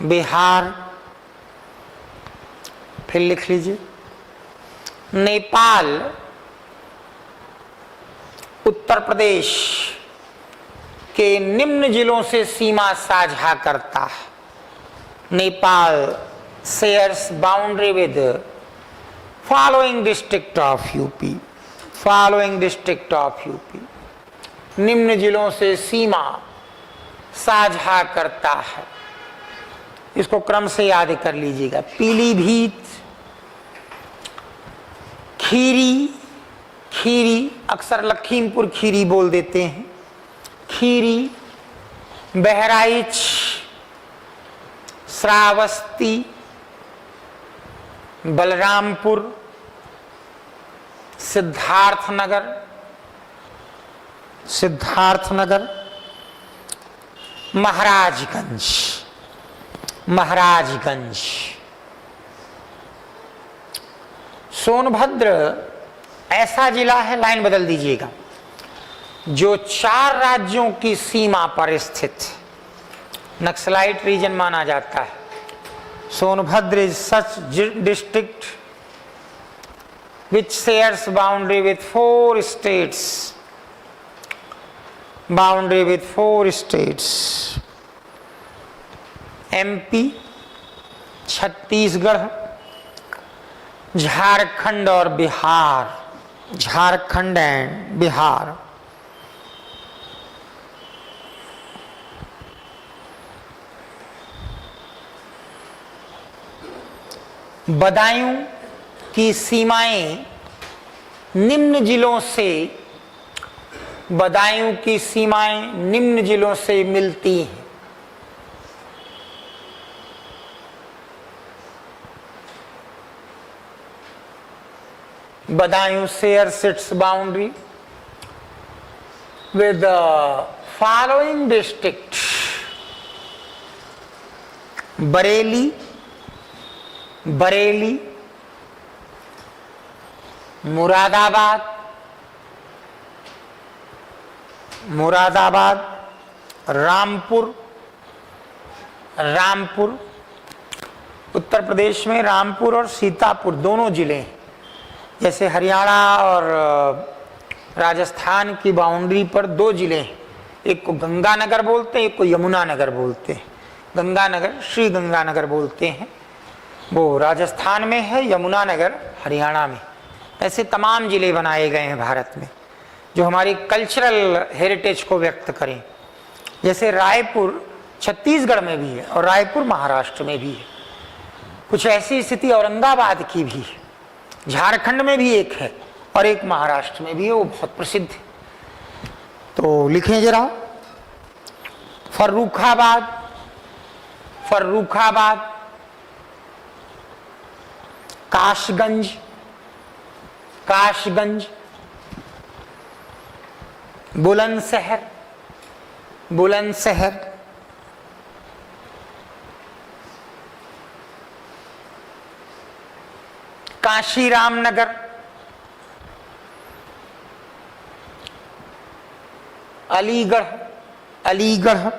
बिहार, फिर लिख लीजिए नेपाल, उत्तर प्रदेश के निम्न जिलों से सीमा साझा करता है। Nepal shares boundary with following district of UP, निम्न जिलों से सीमा साझा करता है। इसको क्रम से याद कर लीजिएगा। पीलीभीत, खीरी, खीरी अक्सर लखीमपुर खीरी बोल देते हैं, खीरी, बहराइच, श्रावस्ती, बलरामपुर, सिद्धार्थनगर, सिद्धार्थनगर, महाराजगंज, महाराजगंज। सोनभद्र ऐसा जिला है, लाइन बदल दीजिएगा, जो 4 राज्यों की सीमा पर स्थित नक्सलाइट रीजन माना जाता है। Sonbhadra is such district which shares boundary with 4 states, boundary with 4 states, MP, Chhattisgarh, Jharkhand और बिहार, झारखंड एंड बिहार। बदायूं की सीमाएं निम्न जिलों से, बदायूं की सीमाएं निम्न जिलों से मिलती हैं। Badaun shares its boundary with the following districts: Bareilly, Bareilly, Moradabad, Moradabad, Rampur, Rampur. Uttar Pradesh में रामपुर और सीतापुर दोनों जिले हैं। जैसे हरियाणा और राजस्थान की बाउंड्री पर 2 जिले हैं, एक को गंगानगर बोलते हैं, एक को यमुनानगर बोलते हैं। गंगानगर श्री गंगानगर बोलते हैं, वो राजस्थान में है, यमुनानगर हरियाणा में। ऐसे तमाम जिले बनाए गए हैं भारत में जो हमारी कल्चरल हेरिटेज को व्यक्त करें। जैसे रायपुर छत्तीसगढ़ में भी है और रायपुर महाराष्ट्र में भी है। कुछ ऐसी स्थिति औरंगाबाद की भी है, झारखंड में भी एक है और एक महाराष्ट्र में भी है, वो बहुत प्रसिद्ध है। तो लिखें जरा, फर्रुखाबाद, फर्रुखाबाद, काशगंज, काशगंज, बुलंदशहर, बुलंदशहर, काशीराम नगर, अलीगढ़, अलीगढ़,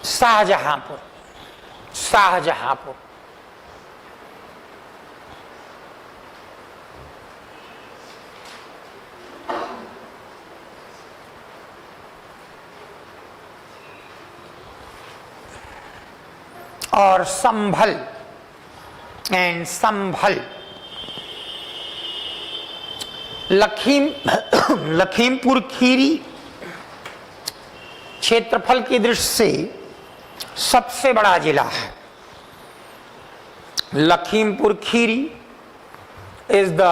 शाहजहांपुर, शाहजहांपुर, और संभल एंड संभल। लखीमपुर खीरी क्षेत्रफल की दृष्टि से सबसे बड़ा जिला है। Lakhimpur Kheri is the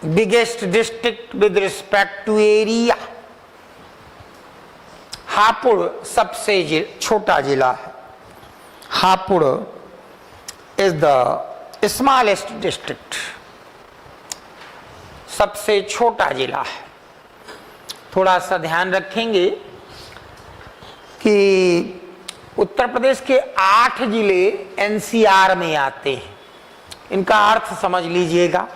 biggest district with respect to area. Hapur सबसे छोटा जिला है। Hapur is the smallest district, सबसे छोटा जिला है। थोड़ा सा ध्यान रखेंगे कि उत्तर प्रदेश के 8 जिले एनसीआर में आते हैं। इनका अर्थ समझ लीजिएगा।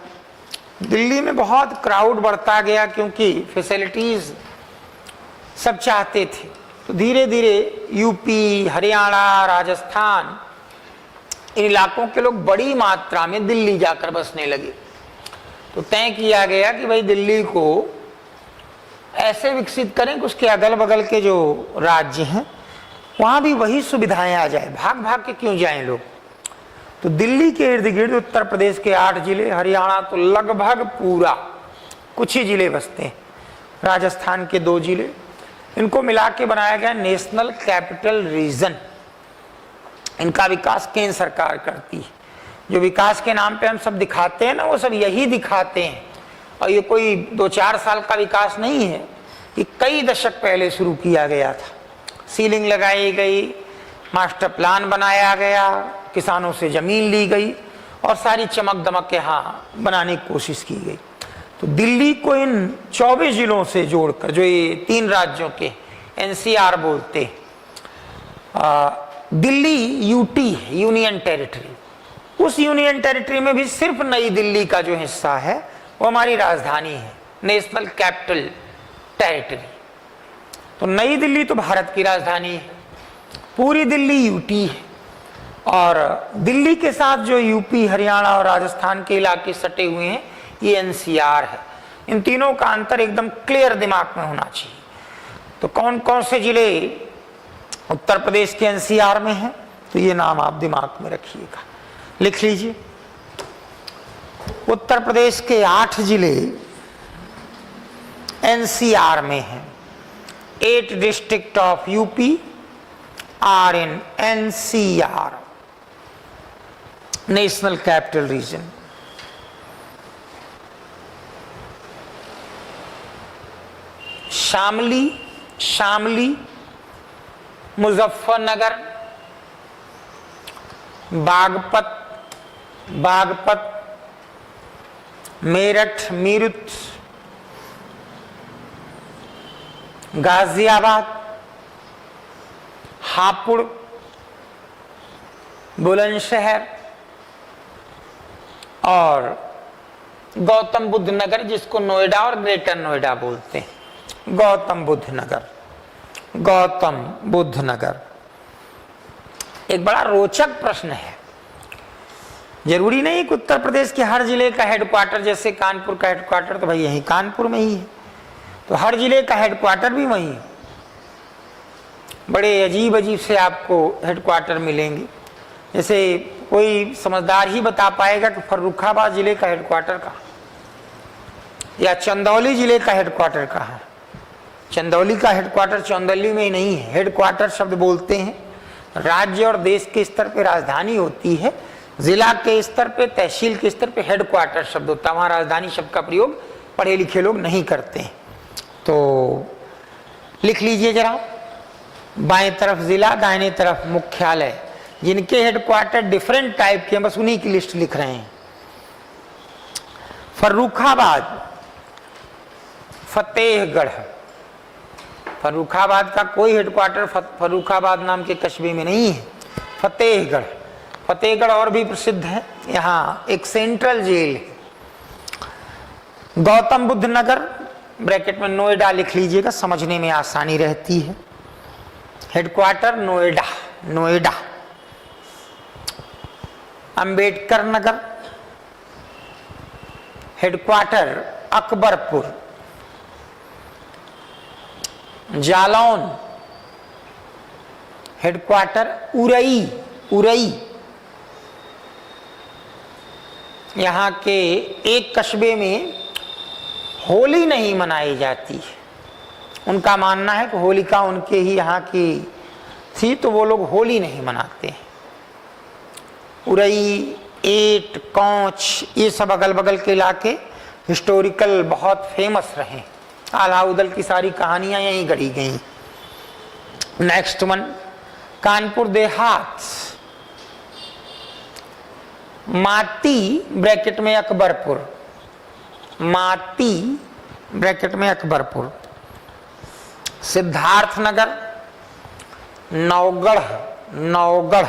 दिल्ली में बहुत क्राउड बढ़ता गया क्योंकि फैसिलिटीज सब चाहते थे, तो धीरे धीरे यूपी, हरियाणा, राजस्थान, इन इलाकों के लोग बड़ी मात्रा में दिल्ली जाकर बसने लगे। तो तय किया गया कि भाई दिल्ली को ऐसे विकसित करें कि उसके अगल बगल के जो राज्य हैं वहां भी वही सुविधाएं आ जाए, भाग भाग के क्यों जाएं लोग। तो दिल्ली के इर्द गिर्द उत्तर प्रदेश के 8 जिले, हरियाणा तो लगभग पूरा, कुछ ही जिले बसते हैं, राजस्थान के 2 जिले, इनको मिला के बनाया गया नेशनल कैपिटल रीजन। इनका विकास केंद्र सरकार करती है। जो विकास के नाम पे हम सब दिखाते हैं ना, वो सब यही दिखाते हैं। और ये कोई 2-4 साल का विकास नहीं है, ये कई दशक पहले शुरू किया गया था। सीलिंग लगाई गई, मास्टर प्लान बनाया गया, किसानों से जमीन ली गई और सारी चमक दमक यहाँ बनाने की कोशिश की गई। तो दिल्ली को इन 24 जिलों से जोड़कर, जो ये 3 राज्यों के एनसीआर बोलते, दिल्ली यूटी है, यूनियन टेरिटरी। उस यूनियन टेरिटरी में भी सिर्फ नई दिल्ली का जो हिस्सा है वो हमारी राजधानी है, नेशनल कैपिटल टेरिटरी। तो नई दिल्ली तो भारत की राजधानी है, पूरी दिल्ली यूटी है। और दिल्ली के साथ जो यूपी, हरियाणा और राजस्थान के इलाके सटे हुए हैं, ये एनसीआर है। इन तीनों का अंतर एकदम क्लियर दिमाग में होना चाहिए। तो कौन कौन से जिले उत्तर प्रदेश के एनसीआर में हैं, तो ये नाम आप दिमाग में रखिएगा, लिख लीजिए। उत्तर प्रदेश के 8 जिले एनसीआर में हैं। 8 district of UP are in NCR, national capital region. Shamli, Muzaffarnagar, Baghpat, Meerut, Meerut, Ghaziabad, Hapur, Bulandshahr और गौतम बुद्ध नगर, जिसको नोएडा और ग्रेटर नोएडा बोलते हैं। गौतम बुद्ध नगर एक बड़ा रोचक प्रश्न है। जरूरी नहीं कि उत्तर प्रदेश के हर जिले का हेडक्वार्टर, जैसे कानपुर का हेडक्वार्टर तो भाई यही कानपुर में ही है, तो हर जिले का हेडक्वार्टर भी वही है। बड़े अजीब अजीब से आपको हेडक्वार्टर मिलेंगे। जैसे कोई समझदार ही बता पाएगा कि फर्रुखाबाद जिले का हेडक्वार्टर कहाँ, या चंदौली जिले का हेडक्वार्टर कहाँ है। चंदौली का हेडक्वार्टर चंदौली में ही नहीं है। हेडक्वार्टर शब्द बोलते हैं, राज्य और देश के स्तर पे राजधानी होती है, जिला के स्तर पे, तहसील के स्तर पे हेडक्वार्टर शब्द होता है। वहाँ राजधानी शब्द का प्रयोग पढ़े लिखे लोग नहीं करते हैं। तो लिख लीजिए जरा, बाएं तरफ जिला, दाहिने तरफ मुख्यालय, जिनके हेडक्वार्टर डिफरेंट टाइप के हैं, बस उन्हीं की लिस्ट लिख रहे हैं। फर्रुखाबाद, फतेहगढ़। फर्रुखाबाद का कोई हेडक्वार्टर फर्रुखाबाद नाम के कस्बे में नहीं है। फतेहगढ़ और भी प्रसिद्ध है, यहाँ एक सेंट्रल जेल है। गौतम बुद्ध नगर, ब्रैकेट में नोएडा लिख लीजिएगा, समझने में आसानी रहती है। Headquarter Noida. Ambedkar Nagar, headquarter Akbarpur. Jalaun, headquarter Orai. यहाँ के एक कस्बे में होली नहीं मनाई जाती है। उनका मानना है कि होलिका उनके ही यहाँ की थी, तो वो लोग होली नहीं मनाते हैं। उरई, एट, कौच, ये सब अगल बगल के इलाके हिस्टोरिकल बहुत फेमस रहे। अलाउद्दीन की सारी कहानियां यहीं गढ़ी गई। Next one, Kanpur Dehat. माती ब्रैकेट में अकबरपुर, माती ब्रैकेट में अकबरपुर। सिद्धार्थनगर, नौगढ़।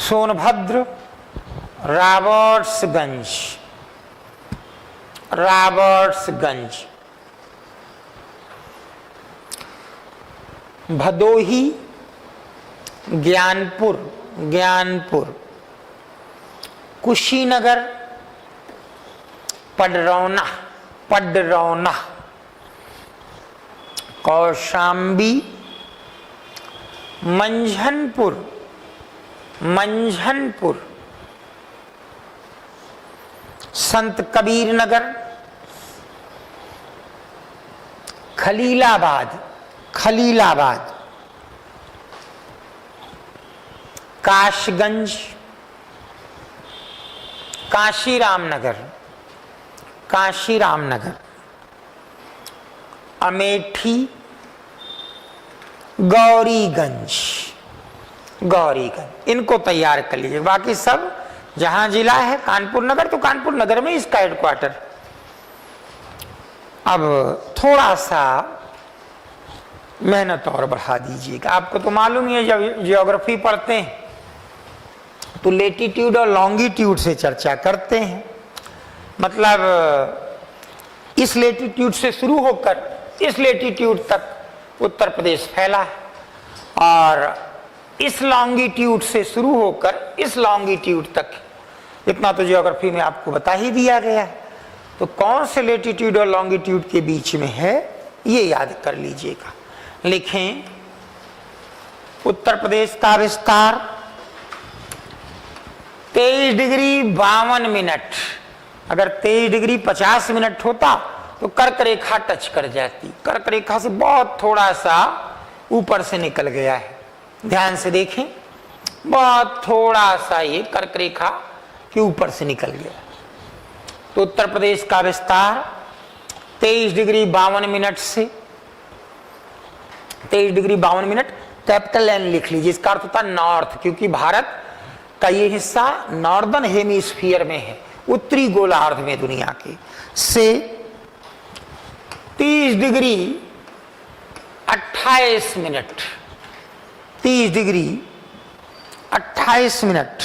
सोनभद्र, राबर्ट्सगंज। भदोही, ज्ञानपुर। कुशीनगर, पडरौना। कौशाम्बी, मंझनपुर, मंझनपुर, संत कबीर नगर, खलीलाबाद, खलीलाबाद, काशगंज, काशीराम नगर, काशीराम नगर, अमेठी, गौरीगंज, गौरीगंज, इनको तैयार कर लीजिए। बाकी सब जहां जिला है कानपुर नगर, तो कानपुर नगर में इसका हेडक्वार्टर। अब थोड़ा सा मेहनत और बढ़ा दीजिएगा। आपको तो मालूम ही है, जब ज्योग्राफी पढ़ते हैं तो लेटीट्यूड और लॉन्गिट्यूड से चर्चा करते हैं। मतलब इस लेटीट्यूड से शुरू होकर इस लेटीट्यूड तक उत्तर प्रदेश फैला है, और इस लॉन्गिट्यूड से शुरू होकर इस लॉन्गिट्यूड तक, इतना तो ज्योग्राफी में आपको बता ही दिया गया है। तो कौन से लेटीट्यूड और लॉन्गिट्यूड के बीच में है, ये याद कर लीजिएगा। लिखें, उत्तर प्रदेश का विस्तार 23 डिग्री 52 मिनट। अगर 23 डिग्री 50 मिनट होता तो कर्क रेखा टच कर जाती। कर्क रेखा से बहुत थोड़ा सा ऊपर से निकल गया है, ध्यान से देखें, बहुत थोड़ा सा ये कर्क रेखा के ऊपर से निकल गया। तो उत्तर प्रदेश का विस्तार 23 डिग्री 52 मिनट से 23 डिग्री 52 मिनट, कैपिटल एन लिख लीजिए। इसका अर्थ होता नॉर्थ, क्योंकि भारत का ये हिस्सा नॉर्दर्न हेमिस्फीयर में है, उत्तरी गोलार्ध में दुनिया के, से 30 degree 28 minute, 30 degree 28 minute,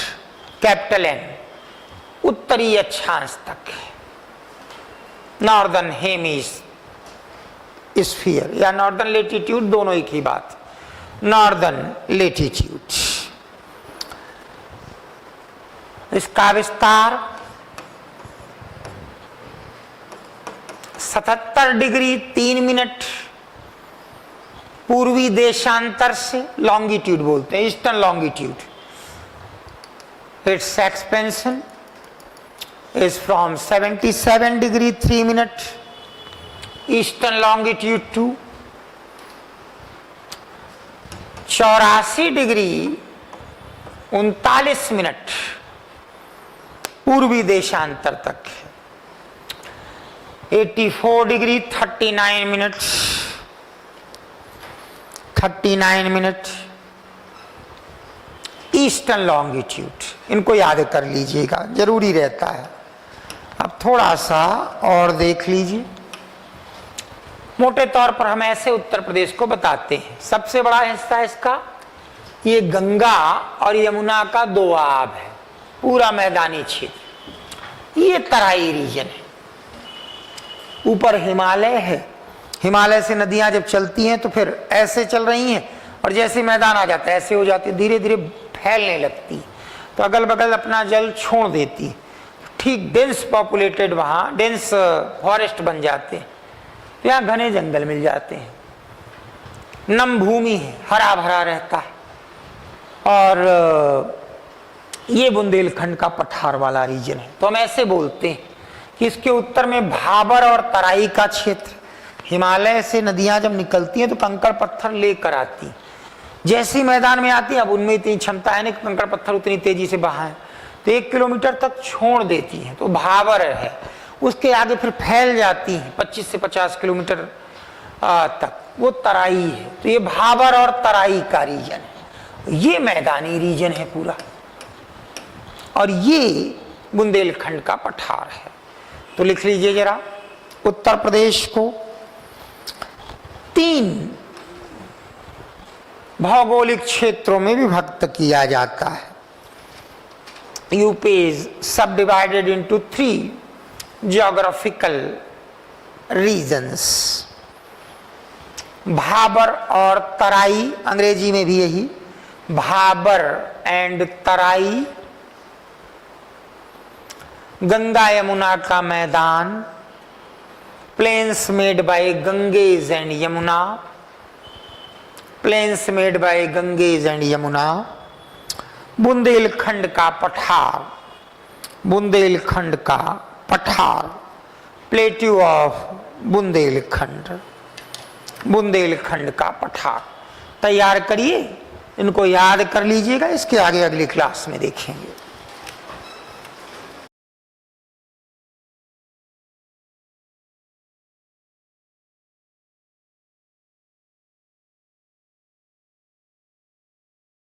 capital N, उत्तरी अक्षांश तक, नॉर्दर्न हेमिस्फीयर या नॉर्दर्न लेटीट्यूड, दोनों एक ही बात, नॉर्दर्न लेटीट्यूड। इसका विस्तार 77 डिग्री 3 मिनट पूर्वी देशांतर से, लॉन्गिट्यूड बोलते हैं, eastern longitude. It's expansion is from 77 degree 3 minute eastern longitude to 84 degree 39 minute पूर्वी देशांतर तक, 84 degree 39 minute 39 minute eastern longitude. इनको याद कर लीजिएगा, जरूरी रहता है। अब थोड़ा सा और देख लीजिए। मोटे तौर पर हम ऐसे उत्तर प्रदेश को बताते हैं। सबसे बड़ा हिस्सा इसका ये गंगा और यमुना का दोआब है, पूरा मैदानी क्षेत्र। ये तराई रीजन है, ऊपर हिमालय है, हिमालय से नदियां जब चलती हैं तो फिर ऐसे चल रही हैं, और जैसे मैदान आ जाता है ऐसे हो जाती है, धीरे धीरे फैलने लगती, तो अगल बगल अपना जल छोड़ देती। ठीक डेंस पॉपुलेटेड, वहाँ डेंस फॉरेस्ट बन जाते हैं, तो यहाँ घने जंगल मिल जाते हैं, नम भूमि है, हरा भरा रहता है। और ये बुंदेलखंड का पठार वाला रीजन है। तो हम ऐसे बोलते हैं कि इसके उत्तर में भाबर और तराई का क्षेत्र, हिमालय से नदियां जब निकलती हैं तो कंकड़ पत्थर लेकर आती, जैसी मैदान में आती है, अब उनमें इतनी क्षमता है नहीं कि कंकड़ पत्थर उतनी तेजी से बहाएं, तो 1 किलोमीटर तक छोड़ देती है, तो भाबर है। उसके आगे फिर फैल जाती है 25 से 50 किलोमीटर तक, वो तराई है। तो ये भाबर और तराई का रीजन है, ये मैदानी रीजन है पूरा, और ये बुंदेलखंड का पठार है। तो लिख लीजिए जरा, उत्तर प्रदेश को 3 भौगोलिक क्षेत्रों में विभक्त किया जाता है। UP is subdivided into 3 geographical regions. Bhabar और तराई, अंग्रेजी में भी यही, भाबर एंड तराई, गंगा यमुना का मैदान, plains made by Ganges and Yamuna, plains made by Ganges and Yamuna, Bundelkhand का पठार, बुंदेलखंड का पठार, प्लेट्यू ऑफ बुंदेलखंड, बुंदेलखंड का पठार। तैयार करिए, इनको याद कर लीजिएगा, इसके आगे अगली क्लास में देखेंगे।